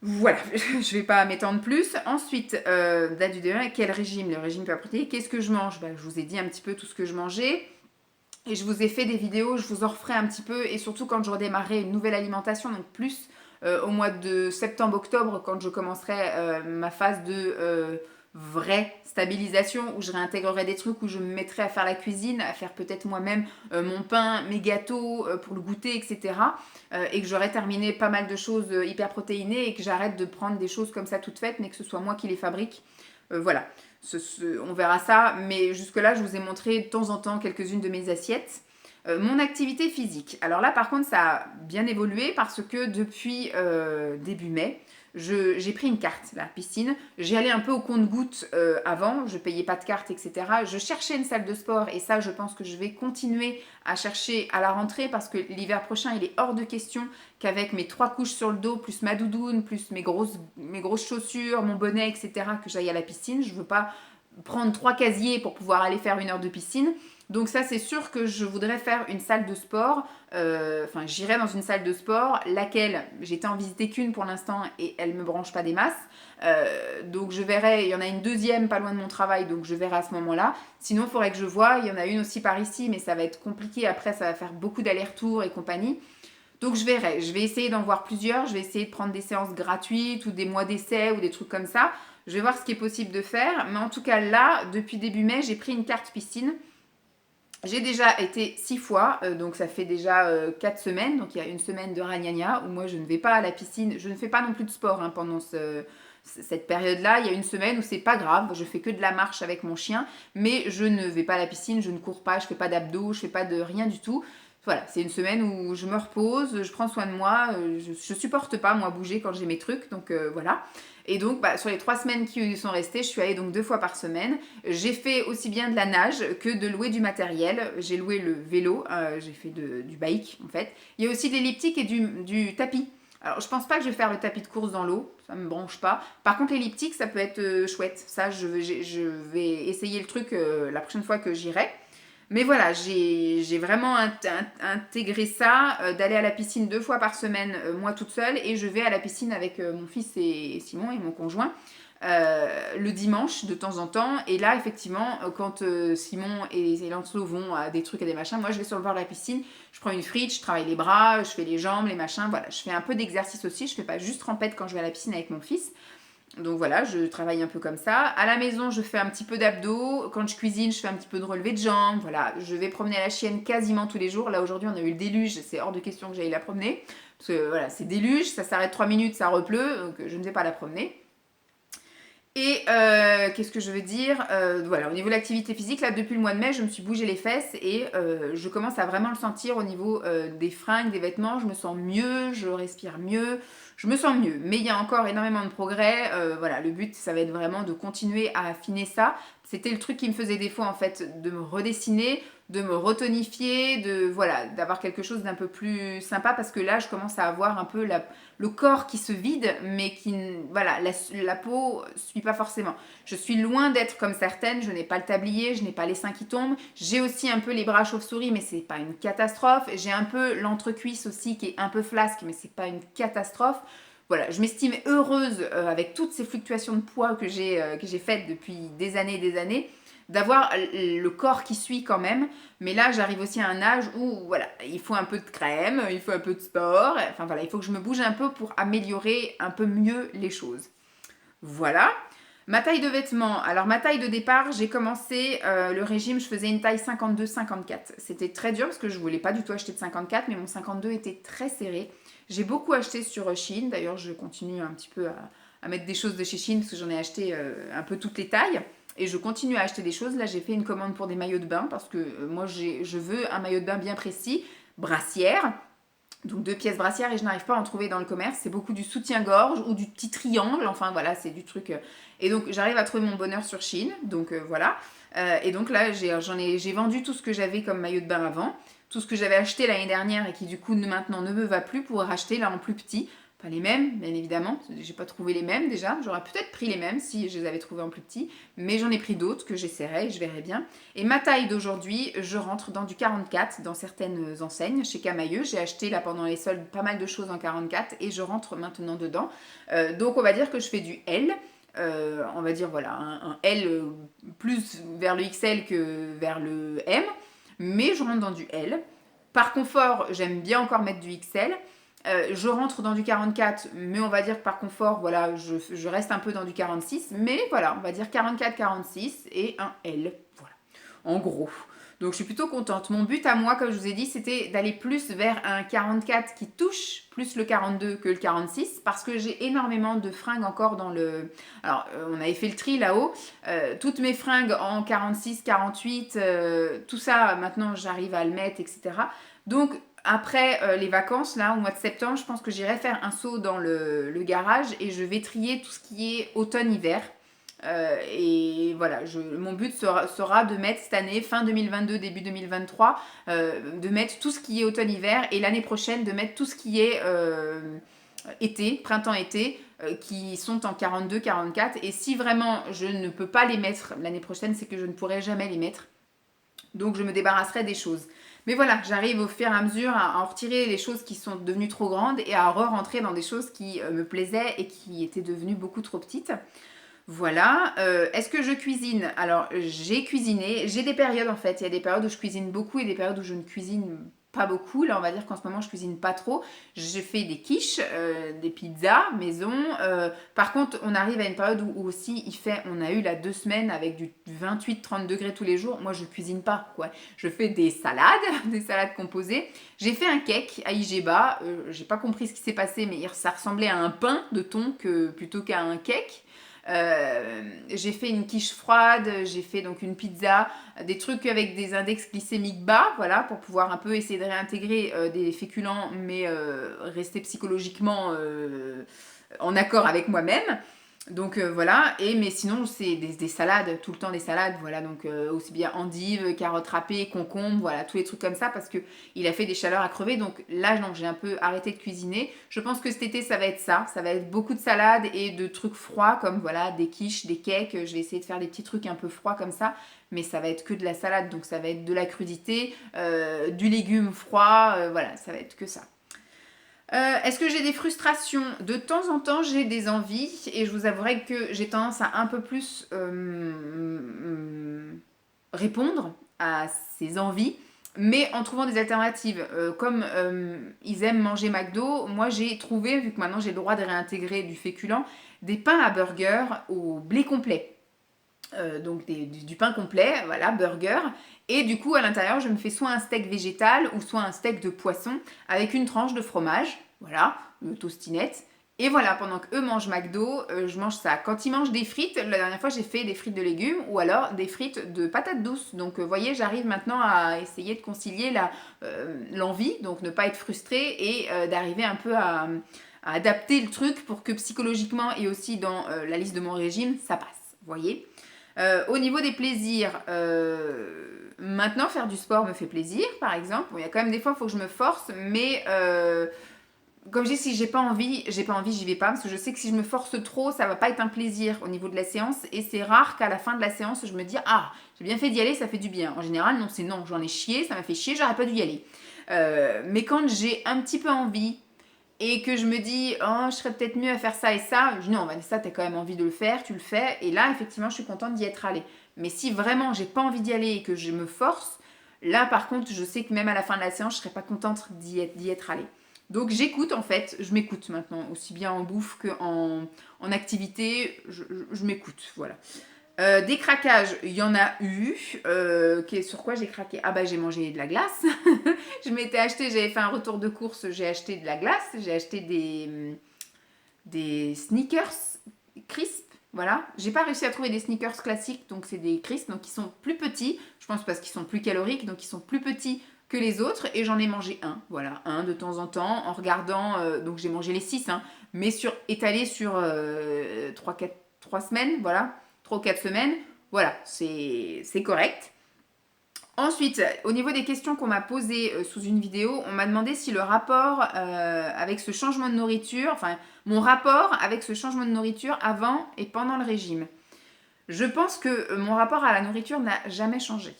voilà, je ne vais pas m'étendre plus. Ensuite, date du demain, quel régime? Le régime peu approprié. Qu'est-ce que je mange? Je vous ai dit un petit peu tout ce que je mangeais. Et je vous ai fait des vidéos, je vous en referai un petit peu. Et surtout quand je redémarrerai une nouvelle alimentation, donc plus au mois de septembre-octobre, quand je commencerai ma phase de vraie stabilisation, où je réintégrerai des trucs, où je me mettrai à faire la cuisine, à faire peut-être moi-même mon pain, mes gâteaux pour le goûter, etc. Et que j'aurai terminé pas mal de choses hyper protéinées et que j'arrête de prendre des choses comme ça toutes faites, mais que ce soit moi qui les fabrique. Voilà, on verra ça, mais jusque-là, je vous ai montré de temps en temps quelques-unes de mes assiettes. Mon activité physique. Alors là, par contre, ça a bien évolué parce que depuis début mai, j'ai pris une carte, la piscine. J'y allais un peu au compte-gouttes avant, je payais pas de carte, etc. Je cherchais une salle de sport et ça, je pense que je vais continuer à chercher à la rentrée parce que l'hiver prochain, il est hors de question qu'avec mes 3 couches sur le dos, plus ma doudoune, plus mes grosses chaussures, mon bonnet, etc., que j'aille à la piscine. Je veux pas prendre 3 casiers pour pouvoir aller faire 1 heure de piscine. Donc ça, c'est sûr que je voudrais faire une salle de sport. Enfin, j'irai dans une salle de sport, laquelle j'étais en visiter qu'une pour l'instant et elle me branche pas des masses. Donc je verrai, il y en a une deuxième pas loin de mon travail, donc je verrai à ce moment-là. Sinon, il faudrait que je voie. Il y en a une aussi par ici, mais ça va être compliqué. Après, ça va faire beaucoup d'allers-retours et compagnie. Donc je verrai, je vais essayer d'en voir plusieurs, je vais essayer de prendre des séances gratuites ou des mois d'essai ou des trucs comme ça. Je vais voir ce qui est possible de faire, mais en tout cas là, depuis début mai, j'ai pris une carte piscine. J'ai déjà été 6 fois, donc ça fait déjà 4 semaines, donc il y a une semaine de ragnagna où moi je ne vais pas à la piscine, je ne fais pas non plus de sport pendant cette période-là. Il y a une semaine où c'est pas grave, je fais que de la marche avec mon chien, mais je ne vais pas à la piscine, je ne cours pas, je fais pas d'abdos, je fais pas de rien du tout. Voilà, c'est une semaine où je me repose, je prends soin de moi, je supporte pas moi bouger quand j'ai mes trucs, donc voilà. Et donc sur les 3 semaines qui sont restées, je suis allée donc 2 fois par semaine. J'ai fait aussi bien de la nage que de louer du matériel. J'ai loué le vélo, j'ai fait du bike en fait. Il y a aussi de l'elliptique et du tapis. Alors je pense pas que je vais faire le tapis de course dans l'eau, ça me branche pas. Par contre l'elliptique ça peut être chouette, ça je vais essayer le truc la prochaine fois que j'irai. Mais voilà, j'ai vraiment intégré ça, d'aller à la piscine 2 fois par semaine, moi toute seule, et je vais à la piscine avec mon fils et Simon et mon conjoint le dimanche de temps en temps. Et là, effectivement, quand Simon et Lancelot vont à des trucs et des machins, moi je vais sur le bord de la piscine, je prends une frite, je travaille les bras, je fais les jambes, les machins, voilà. Je fais un peu d'exercice aussi, je fais pas juste trempette quand je vais à la piscine avec mon fils. Donc voilà, je travaille un peu comme ça. À la maison, je fais un petit peu d'abdos. Quand je cuisine, je fais un petit peu de relevé de jambes. Voilà, je vais promener la chienne quasiment tous les jours. Là, aujourd'hui, on a eu le déluge. C'est hors de question que j'aille la promener. Parce que voilà, c'est déluge, ça s'arrête 3 minutes, ça repleut. Donc je ne vais pas la promener. Et qu'est-ce que je veux dire voilà, au niveau de l'activité physique, là, depuis le mois de mai, je me suis bougé les fesses et je commence à vraiment le sentir au niveau des fringues, des vêtements. Je me sens mieux, je respire mieux, je me sens mieux. Mais il y a encore énormément de progrès. Voilà, le but, ça va être vraiment de continuer à affiner ça. C'était le truc qui me faisait défaut, en fait, de me redessiner, de me retonifier, voilà, d'avoir quelque chose d'un peu plus sympa parce que là, je commence à avoir un peu le corps qui se vide, mais qui, voilà, la peau suit pas forcément. Je suis loin d'être comme certaines, je n'ai pas le tablier, je n'ai pas les seins qui tombent. J'ai aussi un peu les bras chauve-souris, mais c'est pas une catastrophe. J'ai un peu l'entrecuisse aussi qui est un peu flasque, mais c'est pas une catastrophe. Voilà, je m'estime heureuse avec toutes ces fluctuations de poids que j'ai faites depuis des années et des années. d'avoir le corps qui suit quand même. Mais là, j'arrive aussi à un âge où, voilà, il faut un peu de crème, il faut un peu de sport. Enfin voilà, il faut que je me bouge un peu pour améliorer un peu mieux les choses. Voilà. Ma taille de vêtements. Alors, ma taille de départ, j'ai commencé le régime, je faisais une taille 52-54. C'était très dur parce que je voulais pas du tout acheter de 54, mais mon 52 était très serré. J'ai beaucoup acheté sur Shein. D'ailleurs, je continue un petit peu à mettre des choses de chez Shein parce que j'en ai acheté un peu toutes les tailles. Et je continue à acheter des choses. Là, j'ai fait une commande pour des maillots de bain parce que moi, je veux un maillot de bain bien précis. Brassière. Donc 2 pièces brassière et je n'arrive pas à en trouver dans le commerce. C'est beaucoup du soutien-gorge ou du petit triangle. Enfin voilà, c'est du truc. Et donc j'arrive à trouver mon bonheur sur Shein. Donc voilà. Et donc là, j'ai vendu tout ce que j'avais comme maillot de bain avant. Tout ce que j'avais acheté l'année dernière et qui du coup maintenant ne me va plus pour racheter là en plus petit. Pas les mêmes, bien évidemment. J'ai pas trouvé les mêmes déjà. J'aurais peut-être pris les mêmes si je les avais trouvés en plus petit. Mais j'en ai pris d'autres que j'essaierai et je verrai bien. Et ma taille d'aujourd'hui, je rentre dans du 44 dans certaines enseignes. Chez Camailleux, j'ai acheté là pendant les soldes pas mal de choses en 44 et je rentre maintenant dedans. Donc on va dire que je fais du L. On va dire voilà, un L plus vers le XL que vers le M. Mais je rentre dans du L. Par confort, j'aime bien encore mettre du XL. Je rentre dans du 44, mais on va dire que par confort, voilà, je reste un peu dans du 46. Mais voilà, on va dire 44-46 et un L. Voilà, en gros. Donc je suis plutôt contente. Mon but à moi, comme je vous ai dit, c'était d'aller plus vers un 44 qui touche plus le 42 que le 46 parce que j'ai énormément de fringues encore dans le... Alors, on avait fait le tri là-haut. Toutes mes fringues en 46, 48, tout ça, maintenant, j'arrive à le mettre, etc. Donc, après les vacances, là, au mois de septembre, je pense que j'irai faire un saut dans le garage et je vais trier tout ce qui est automne-hiver. Et voilà, mon but sera de mettre cette année, fin 2022, début 2023, de mettre tout ce qui est automne-hiver et l'année prochaine de mettre tout ce qui est été, printemps-été, qui sont en 42, 44. Et si vraiment je ne peux pas les mettre l'année prochaine, c'est que je ne pourrai jamais les mettre. Donc je me débarrasserai des choses. Mais voilà, j'arrive au fur et à mesure à en retirer les choses qui sont devenues trop grandes et à re-rentrer dans des choses qui me plaisaient et qui étaient devenues beaucoup trop petites. Voilà. Est-ce que je cuisine? Alors, j'ai cuisiné. J'ai des périodes en fait. Il y a des périodes où je cuisine beaucoup et des périodes où je ne cuisine pas beaucoup. Là, on va dire qu'en ce moment, je cuisine pas trop. Je fais des quiches, des pizzas maison. Par contre, on arrive à une période où aussi on a eu là 2 semaines avec du 28-30 degrés tous les jours. Moi, je cuisine pas, quoi. Je fais des salades, des salades composées. J'ai fait un cake à Igeba. J'ai pas compris ce qui s'est passé, mais ça ressemblait à un pain de thon plutôt qu'à un cake. J'ai fait une quiche froide, j'ai fait donc une pizza, des trucs avec des index glycémiques bas, voilà, pour pouvoir un peu essayer de réintégrer des féculents, mais rester psychologiquement en accord avec moi-même. Donc voilà, mais sinon c'est des salades, tout le temps des salades, voilà, donc aussi bien endives, carottes râpées, concombres, voilà, tous les trucs comme ça parce que il a fait des chaleurs à crever, donc là non, j'ai un peu arrêté de cuisiner. Je pense que cet été ça va être beaucoup de salades et de trucs froids comme voilà, des quiches, des cakes, je vais essayer de faire des petits trucs un peu froids comme ça, mais ça va être que de la salade, donc ça va être de la crudité, du légume froid, voilà, ça va être que ça. Est-ce que j'ai des frustrations? De temps en temps, j'ai des envies et je vous avouerai que j'ai tendance à un peu plus répondre à ces envies, mais en trouvant des alternatives. Comme ils aiment manger McDo, moi j'ai trouvé, vu que maintenant j'ai le droit de réintégrer du féculent, des pains à burger au blé complet. Donc du pain complet, voilà, burger. Et du coup, à l'intérieur, je me fais soit un steak végétal ou soit un steak de poisson avec une tranche de fromage, voilà, le toastinette. Et voilà, pendant qu'eux mangent McDo, je mange ça. Quand ils mangent des frites, la dernière fois, j'ai fait des frites de légumes ou alors des frites de patates douces. Donc, vous voyez, j'arrive maintenant à essayer de concilier l'envie, donc ne pas être frustrée et d'arriver un peu à adapter le truc pour que psychologiquement et aussi dans la liste de mon régime, ça passe, vous voyez. Au niveau des plaisirs, maintenant faire du sport me fait plaisir, par exemple. Bon, il y a quand même des fois, il faut que je me force, mais comme je dis, si j'ai pas envie, j'y vais pas, parce que je sais que si je me force trop, ça va pas être un plaisir au niveau de la séance, et c'est rare qu'à la fin de la séance, je me dise ah, j'ai bien fait d'y aller, ça fait du bien. En général, non, c'est non, j'en ai chié, ça m'a fait chier, j'aurais pas dû y aller. Mais quand j'ai un petit peu envie et que je me dis, oh, je serais peut-être mieux à faire ça et ça, je dis non, Vanessa, t'as quand même envie de le faire, tu le fais. Et là, effectivement, je suis contente d'y être allée. Mais si vraiment j'ai pas envie d'y aller et que je me force, là, par contre, je sais que même à la fin de la séance, je serais pas contente d'y être allée. Donc j'écoute en fait, je m'écoute maintenant, aussi bien en bouffe qu'en activité, je m'écoute, voilà. Des craquages, il y en a eu. Sur quoi j'ai craqué? Ah bah j'ai mangé de la glace. Je m'étais acheté, j'avais fait un retour de course, j'ai acheté de la glace, j'ai acheté des sneakers crisp. Voilà, j'ai pas réussi à trouver des sneakers classiques, donc c'est des crisp, donc ils sont plus petits, je pense parce qu'ils sont plus caloriques, donc ils sont plus petits que les autres, et j'en ai mangé un, voilà, un de temps en temps, en regardant, donc j'ai mangé les 6, hein, mais étalé sur 3 semaines, voilà, 3 ou 4 semaines, voilà, c'est correct. Ensuite, au niveau des questions qu'on m'a posées sous une vidéo, on m'a demandé si le rapport avec ce changement de nourriture, enfin mon rapport avec ce changement de nourriture avant et pendant le régime. Je pense que mon rapport à la nourriture n'a jamais changé.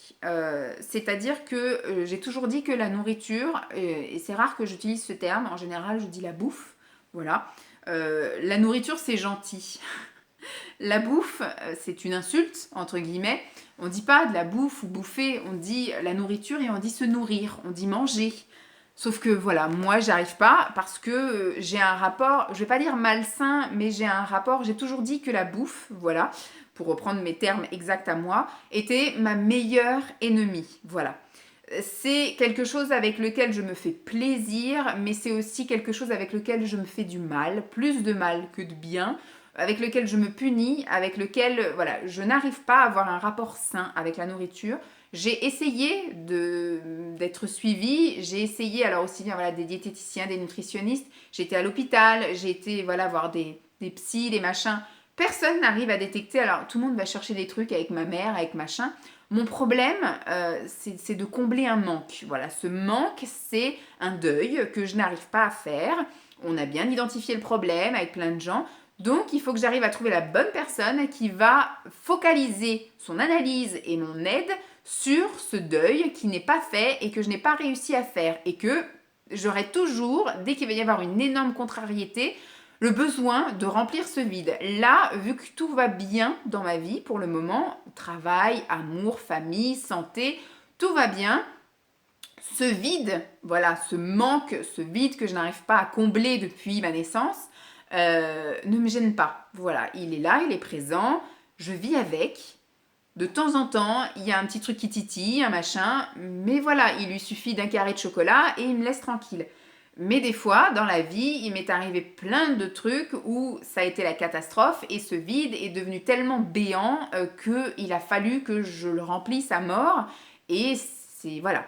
C'est-à-dire que j'ai toujours dit que la nourriture, et c'est rare que j'utilise ce terme, en général je dis la bouffe, voilà. La nourriture c'est gentil. La bouffe, c'est une insulte, entre guillemets. On dit pas de la bouffe ou bouffer, on dit la nourriture et on dit se nourrir, on dit manger. Sauf que voilà, moi j'arrive pas parce que j'ai un rapport, je vais pas dire malsain, mais j'ai un rapport, j'ai toujours dit que la bouffe, voilà, pour reprendre mes termes exacts à moi, était ma meilleure ennemie, voilà. C'est quelque chose avec lequel je me fais plaisir, mais c'est aussi quelque chose avec lequel je me fais du mal, plus de mal que de bien, avec lequel je me punis, avec lequel voilà, je n'arrive pas à avoir un rapport sain avec la nourriture. J'ai essayé d'être suivie, j'ai essayé alors aussi bien voilà, des diététiciens, des nutritionnistes, j'ai été à l'hôpital, j'ai été voilà, voir des psys, des machins. Personne n'arrive à détecter, alors tout le monde va chercher des trucs avec ma mère, avec machin. Mon problème, c'est de combler un manque. Voilà, ce manque, c'est un deuil que je n'arrive pas à faire. On a bien identifié le problème avec plein de gens. Donc, il faut que j'arrive à trouver la bonne personne qui va focaliser son analyse et mon aide sur ce deuil qui n'est pas fait et que je n'ai pas réussi à faire. Et que j'aurai toujours, dès qu'il va y avoir une énorme contrariété, le besoin de remplir ce vide. Là, vu que tout va bien dans ma vie pour le moment, travail, amour, famille, santé, tout va bien. Ce vide, voilà, ce manque, ce vide que je n'arrive pas à combler depuis ma naissance, ne me gêne pas. Voilà, il est là, il est présent, je vis avec. De temps en temps, il y a un petit truc qui titille, un machin, mais voilà, il lui suffit d'un carré de chocolat et il me laisse tranquille. Mais des fois, dans la vie, il m'est arrivé plein de trucs où ça a été la catastrophe et ce vide est devenu tellement béant qu'il a fallu que je le remplisse à mort. Et c'est voilà.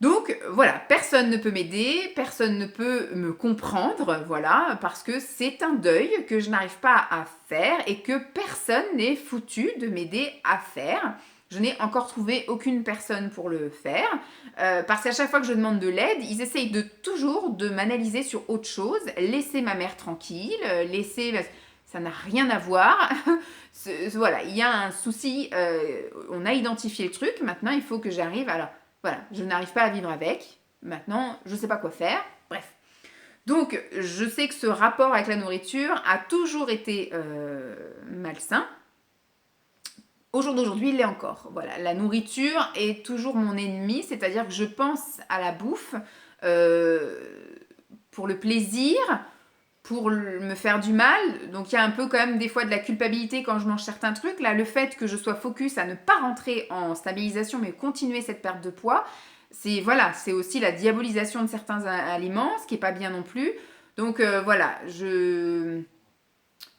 Donc voilà, personne ne peut m'aider, personne ne peut me comprendre, voilà, parce que c'est un deuil que je n'arrive pas à faire et que personne n'est foutu de m'aider à faire. Je n'ai encore trouvé aucune personne pour le faire, parce qu'à chaque fois que je demande de l'aide, ils essayent toujours de m'analyser sur autre chose, laisser ma mère tranquille, laisser... Ça n'a rien à voir. Voilà, il y a un souci, on a identifié le truc, maintenant il faut que j'arrive à... Voilà, je n'arrive pas à vivre avec. Maintenant, je ne sais pas quoi faire. Bref. Donc, je sais que ce rapport avec la nourriture a toujours été malsain. Au jour d'aujourd'hui, il l'est encore. Voilà, la nourriture est toujours mon ennemi, c'est-à-dire que je pense à la bouffe pour le plaisir, pour me faire du mal. Donc il y a un peu quand même des fois de la culpabilité quand je mange certains trucs. Là, le fait que je sois focus à ne pas rentrer en stabilisation mais continuer cette perte de poids, c'est voilà, c'est aussi la diabolisation de certains aliments, ce qui est pas bien non plus. Donc voilà,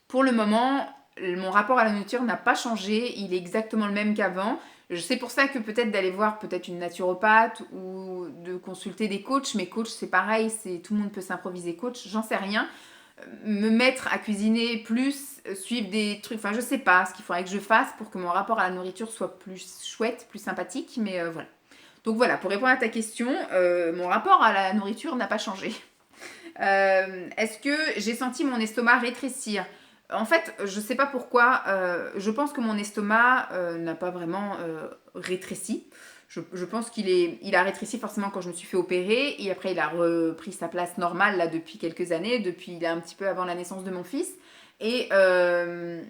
pour le moment, mon rapport à la nourriture n'a pas changé, il est exactement le même qu'avant. C'est pour ça que peut-être d'aller voir peut-être une naturopathe ou de consulter des coachs. Mais coach, c'est pareil, tout le monde peut s'improviser coach, j'en sais rien. Me mettre à cuisiner plus, suivre des trucs, enfin je sais pas ce qu'il faudrait que je fasse pour que mon rapport à la nourriture soit plus chouette, plus sympathique, mais voilà. Donc voilà, pour répondre à ta question, mon rapport à la nourriture n'a pas changé. Est-ce que j'ai senti mon estomac rétrécir? En fait, je sais pas pourquoi, je pense que mon estomac n'a pas vraiment rétréci. Je pense il a rétréci forcément quand je me suis fait opérer et après il a repris sa place normale là depuis quelques années, depuis il est un petit peu avant la naissance de mon fils. Et, euh,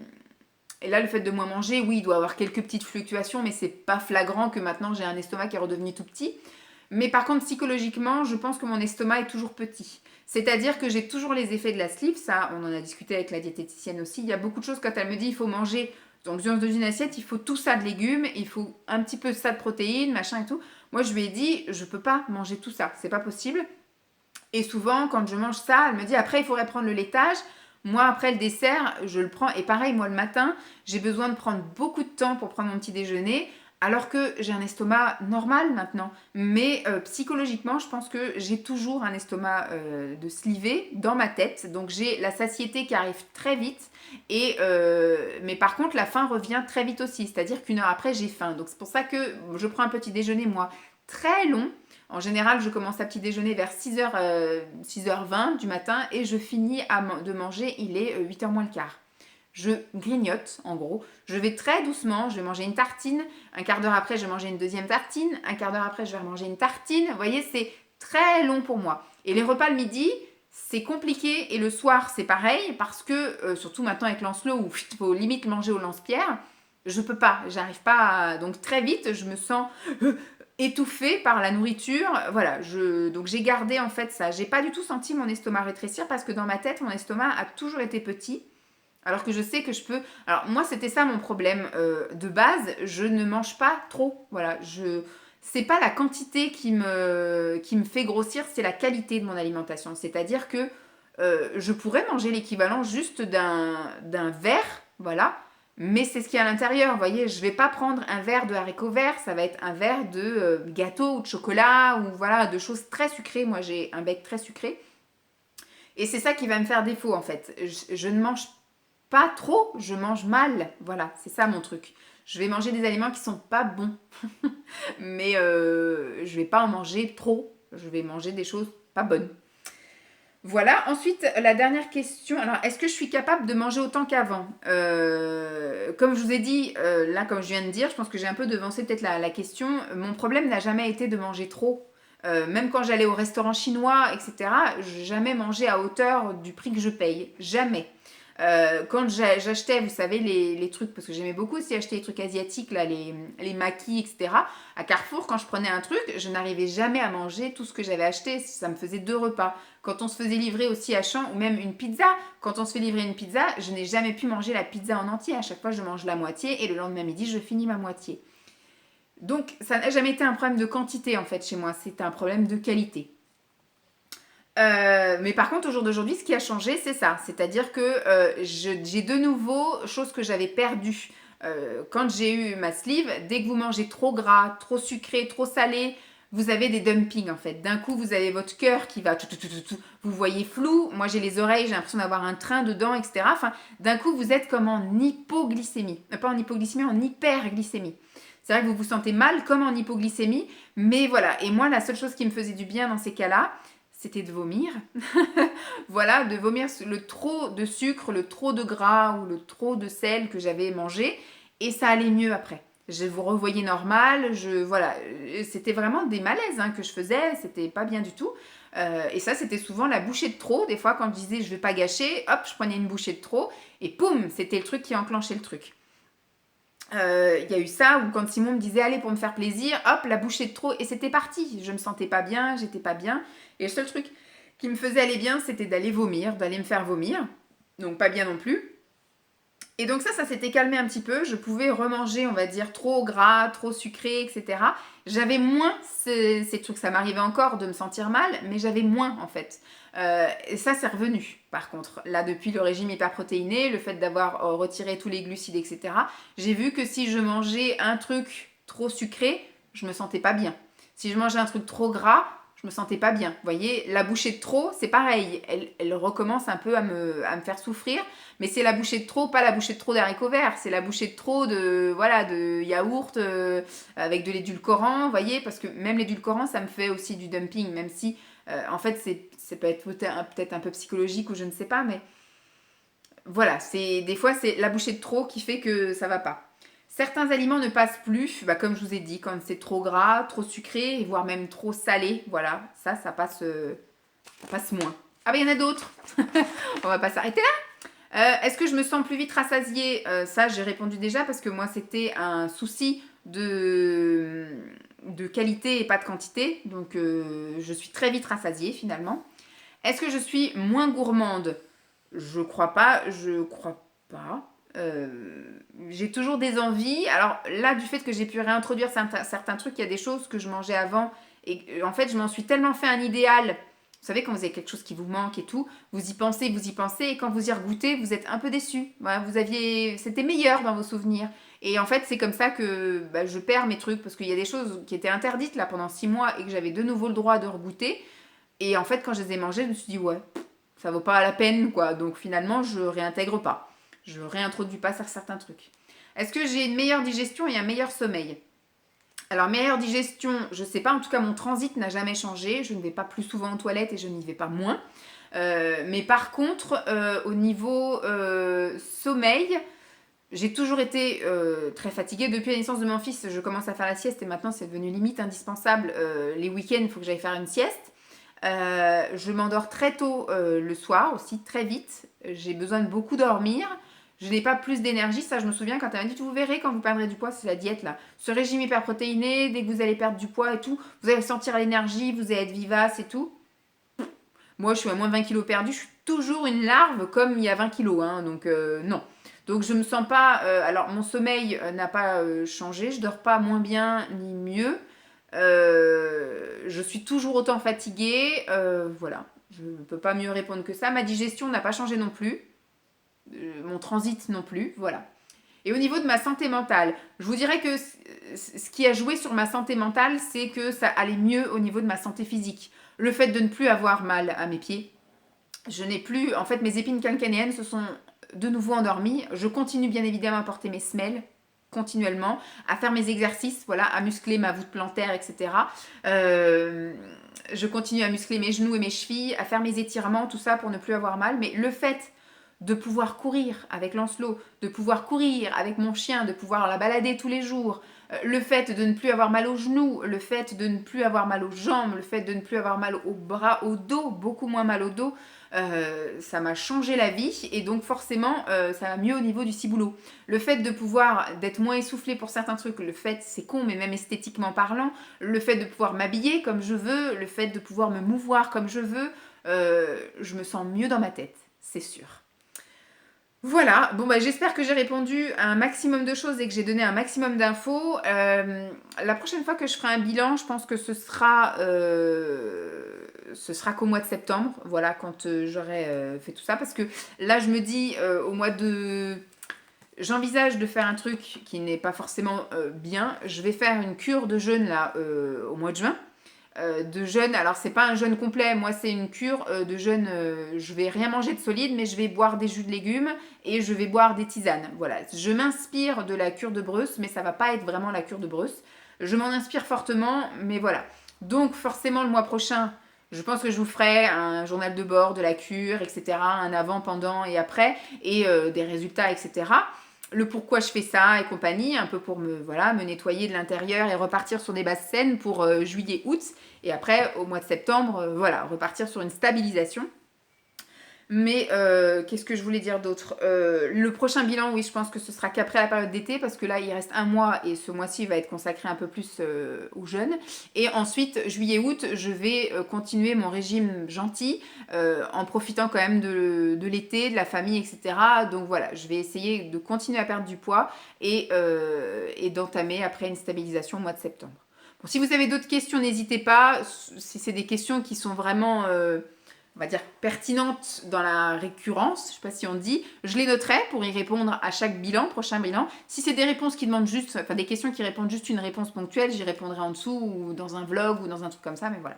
et là, le fait de moins manger, oui, il doit y avoir quelques petites fluctuations, mais c'est pas flagrant que maintenant j'ai un estomac qui est redevenu tout petit. Mais par contre, psychologiquement, je pense que mon estomac est toujours petit. C'est-à-dire que j'ai toujours les effets de la sleeve, ça, on en a discuté avec la diététicienne aussi. Il y a beaucoup de choses quand elle me dit il faut manger, donc dans une assiette, il faut tout ça de légumes, il faut un petit peu ça de protéines, machin et tout. Moi, je lui ai dit, je peux pas manger tout ça, c'est pas possible. Et souvent, quand je mange ça, elle me dit après, il faudrait prendre le laitage. Moi, après le dessert, je le prends. Et pareil, moi, le matin, j'ai besoin de prendre beaucoup de temps pour prendre mon petit déjeuner. Alors que j'ai un estomac normal maintenant. Mais psychologiquement, je pense que j'ai toujours un estomac de slivé dans ma tête. Donc j'ai la satiété qui arrive très vite. Mais par contre, la faim revient très vite aussi. C'est-à-dire qu'une heure après, j'ai faim. Donc c'est pour ça que je prends un petit déjeuner, moi, très long. En général, je commence à petit déjeuner vers 6h20 du matin et je finis de manger, il est 8h moins le quart. Je grignote, en gros. Je vais très doucement, je vais manger une tartine. Un quart d'heure après, je vais manger une deuxième tartine. Un quart d'heure après, je vais manger une tartine. Vous voyez, c'est très long pour moi. Et les repas le midi, c'est compliqué. Et le soir, c'est pareil. Parce que, surtout maintenant avec Lancelot, où il faut limite manger au lance-pierre, je peux pas. J'arrive pas à... Donc très vite, je me sens étouffée par la nourriture. Voilà, donc j'ai gardé en fait ça. J'ai pas du tout senti mon estomac rétrécir parce que dans ma tête, mon estomac a toujours été petit. Alors que je sais que je peux... Alors moi, c'était ça mon problème de base. Je ne mange pas trop. Voilà, c'est pas la quantité qui me fait grossir, c'est la qualité de mon alimentation. C'est-à-dire que je pourrais manger l'équivalent juste d'un verre, voilà, mais c'est ce qu'il y a à l'intérieur. Vous voyez, je vais pas prendre un verre de haricots verts, ça va être un verre de gâteau ou de chocolat ou voilà, de choses très sucrées. Moi, j'ai un bec très sucré. Et c'est ça qui va me faire défaut en fait. Je ne mange pas trop, je mange mal. Voilà, c'est ça mon truc. Je vais manger des aliments qui sont pas bons. Mais je vais pas en manger trop. Je vais manger des choses pas bonnes. Voilà, ensuite la dernière question. Alors, est-ce que je suis capable de manger autant qu'avant Comme je vous ai dit, là, comme je viens de dire, je pense que j'ai un peu devancé peut-être la question. Mon problème n'a jamais été de manger trop. Même quand j'allais au restaurant chinois, etc., je n'ai jamais mangé à hauteur du prix que je paye. Jamais. Quand j'achetais, vous savez, les trucs, parce que j'aimais beaucoup aussi acheter les trucs asiatiques, là, les makis, etc. À Carrefour, quand je prenais un truc, je n'arrivais jamais à manger tout ce que j'avais acheté. Ça me faisait 2 repas. Quand on se faisait livrer aussi à Champ, ou même une pizza, quand on se fait livrer une pizza, je n'ai jamais pu manger la pizza en entier. À chaque fois, je mange la moitié et le lendemain midi, je finis ma moitié. Donc, ça n'a jamais été un problème de quantité, en fait, chez moi. C'est un problème de qualité. Mais par contre, au jour d'aujourd'hui, ce qui a changé, c'est ça. C'est-à-dire que j'ai de nouveau choses que j'avais perdues. Quand j'ai eu ma sleeve, dès que vous mangez trop gras, trop sucré, trop salé, vous avez des dumpings en fait. D'un coup, vous avez votre cœur qui va... Vous voyez flou. Moi, j'ai les oreilles, j'ai l'impression d'avoir un train dedans, etc. Enfin, d'un coup, vous êtes comme en hypoglycémie. Pas en hypoglycémie, en hyperglycémie. C'est vrai que vous vous sentez mal comme en hypoglycémie. Mais voilà. Et moi, la seule chose qui me faisait du bien dans ces cas-là, c'était de vomir. Voilà, de vomir le trop de sucre, le trop de gras ou le trop de sel que j'avais mangé. Et ça allait mieux après. Je vous revoyais normal. Voilà, c'était vraiment des malaises que je faisais. C'était pas bien du tout. Et ça, c'était souvent la bouchée de trop. Des fois, quand je disais je vais pas gâcher, hop, je prenais une bouchée de trop. Et poum, c'était le truc qui enclenchait le truc. Y a eu ça où quand Simon me disait allez pour me faire plaisir, hop, la bouchée de trop et c'était parti. Je me sentais pas bien, j'étais pas bien. Et le seul truc qui me faisait aller bien, c'était d'aller vomir, d'aller me faire vomir. Donc pas bien non plus. Et donc ça s'était calmé un petit peu. Je pouvais remanger, on va dire, trop gras, trop sucré, etc. J'avais moins ces trucs. Ça m'arrivait encore de me sentir mal, mais j'avais moins en fait. Et ça, c'est revenu. Par contre, là, depuis le régime hyperprotéiné, le fait d'avoir retiré tous les glucides, etc., j'ai vu que si je mangeais un truc trop sucré, je me sentais pas bien. Si je mangeais un truc trop gras, je me sentais pas bien. Vous voyez, la bouchée de trop, c'est pareil. Elle recommence un peu à me faire souffrir. Mais c'est la bouchée de trop, pas la bouchée de trop d'haricots verts. C'est la bouchée de trop de yaourt avec de l'édulcorant. Vous voyez, parce que même l'édulcorant, ça me fait aussi du dumping. Même si, en fait, ça peut être peut-être un peu psychologique ou je ne sais pas. Mais voilà, des fois, c'est la bouchée de trop qui fait que ça va pas. Certains aliments ne passent plus, bah, comme je vous ai dit, quand c'est trop gras, trop sucré, voire même trop salé. Voilà, ça passe moins. Ah bah il y en a d'autres. On va pas s'arrêter là. Est-ce que je me sens plus vite rassasiée? Ça, j'ai répondu déjà parce que moi, c'était un souci de qualité et pas de quantité. Donc, je suis très vite rassasiée finalement. Est-ce que je suis moins gourmande? Je crois pas. Je crois pas. J'ai toujours des envies. Alors là, du fait que j'ai pu réintroduire certains trucs, il y a des choses que je mangeais avant. Et en fait, je m'en suis tellement fait un idéal. Vous savez, quand vous avez quelque chose qui vous manque et tout, vous y pensez, et quand vous y regoutez, vous êtes un peu déçu. Voilà, c'était meilleur dans vos souvenirs. Et en fait, c'est comme ça que bah, je perds mes trucs, parce qu'il y a des choses qui étaient interdites là pendant 6 mois et que j'avais de nouveau le droit de regoûter. Et en fait, quand je les ai mangées, je me suis dit, ouais, ça vaut pas la peine, quoi. Donc finalement, je réintègre pas. Je réintroduis pas certains trucs. Est-ce que j'ai une meilleure digestion et un meilleur sommeil? Alors, meilleure digestion, je sais pas. En tout cas, mon transit n'a jamais changé. Je ne vais pas plus souvent aux toilettes et je n'y vais pas moins. Mais par contre, au niveau sommeil, j'ai toujours été très fatiguée. Depuis la naissance de mon fils, je commence à faire la sieste et maintenant c'est devenu limite indispensable. Les week-ends, il faut que j'aille faire une sieste. Je m'endors très tôt le soir aussi, très vite. J'ai besoin de beaucoup dormir. Je n'ai pas plus d'énergie. Ça, je me souviens quand tu m'as dit, vous verrez quand vous perdrez du poids, c'est la diète là. Ce régime hyperprotéiné, dès que vous allez perdre du poids et tout, vous allez sentir l'énergie, vous allez être vivace et tout. Moi, je suis à moins de 20 kilos perdus. Je suis toujours une larve comme il y a 20 kilos. Hein, donc, non. Donc, je me sens pas. Alors, mon sommeil n'a pas changé. Je dors pas moins bien ni mieux. Je suis toujours autant fatiguée. Voilà. Je ne peux pas mieux répondre que ça. Ma digestion n'a pas changé non plus. Mon transit non plus. Voilà. Et au niveau de ma santé mentale, je vous dirais que ce qui a joué sur ma santé mentale, c'est que ça allait mieux au niveau de ma santé physique. Le fait de ne plus avoir mal à mes pieds. Je n'ai plus... En fait, mes épines calcanéennes se sont de nouveau endormies. Je continue bien évidemment à porter mes semelles continuellement, à faire mes exercices, voilà, à muscler ma voûte plantaire, etc. Je continue à muscler mes genoux et mes chevilles, à faire mes étirements, tout ça pour ne plus avoir mal. Mais le fait de pouvoir courir avec Lancelot, de pouvoir courir avec mon chien, de pouvoir la balader tous les jours, le fait de ne plus avoir mal aux genoux, le fait de ne plus avoir mal aux jambes, le fait de ne plus avoir mal aux bras, au dos, beaucoup moins mal au dos, ça m'a changé la vie et donc forcément ça va mieux au niveau du ciboulot. Le fait de pouvoir d'être moins essoufflé pour certains trucs, le fait, c'est con mais même esthétiquement parlant, le fait de pouvoir m'habiller comme je veux, le fait de pouvoir me mouvoir comme je veux, je me sens mieux dans ma tête, c'est sûr. Voilà, bon bah j'espère que j'ai répondu à un maximum de choses et que j'ai donné un maximum d'infos. La prochaine fois que je ferai un bilan, je pense que ce sera qu'au mois de septembre, voilà, quand j'aurai fait tout ça. Parce que là, je me dis, au mois de... J'envisage de faire un truc qui n'est pas forcément bien. Je vais faire une cure de jeûne là au mois de juin. De jeûne, alors c'est pas un jeûne complet, moi c'est une cure de jeûne, je vais rien manger de solide, mais je vais boire des jus de légumes et je vais boire des tisanes. Voilà, je m'inspire de la cure de Bruce, mais ça va pas être vraiment la cure de Bruce. Je m'en inspire fortement, mais voilà. Donc forcément le mois prochain, je pense que je vous ferai un journal de bord de la cure, etc. Un avant, pendant et après, et des résultats, etc. Le pourquoi je fais ça et compagnie, un peu pour me nettoyer de l'intérieur et repartir sur des bases saines pour juillet-août. Et après, au mois de septembre, repartir sur une stabilisation. Mais qu'est-ce que je voulais dire d'autre? Le prochain bilan, oui, je pense que ce sera qu'après la période d'été, parce que là, il reste un mois et ce mois-ci va être consacré un peu plus aux jeunes. Et ensuite, juillet-août, je vais continuer mon régime gentil, en profitant quand même de l'été, de la famille, etc. Donc voilà, je vais essayer de continuer à perdre du poids et d'entamer après une stabilisation au mois de septembre. Bon, si vous avez d'autres questions, n'hésitez pas. Si c'est des questions qui sont vraiment... on va dire, pertinentes dans la récurrence, je ne sais pas si on dit, je les noterai pour y répondre à chaque bilan, prochain bilan. Si c'est des réponses qui demandent juste, enfin des questions qui répondent juste une réponse ponctuelle, j'y répondrai en dessous ou dans un vlog ou dans un truc comme ça, mais voilà.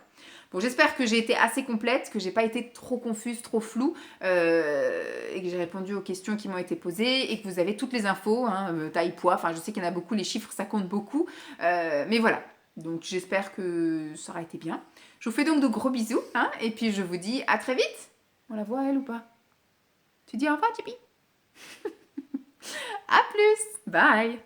Bon, j'espère que j'ai été assez complète, que j'ai pas été trop confuse, trop floue, et que j'ai répondu aux questions qui m'ont été posées, et que vous avez toutes les infos, hein, taille, poids, enfin je sais qu'il y en a beaucoup, les chiffres ça compte beaucoup, mais voilà. Donc j'espère que ça aura été bien. Je vous fais donc de gros bisous, hein, et puis je vous dis à très vite. On la voit elle ou pas? Tu dis au revoir, Tipeee? À plus. Bye.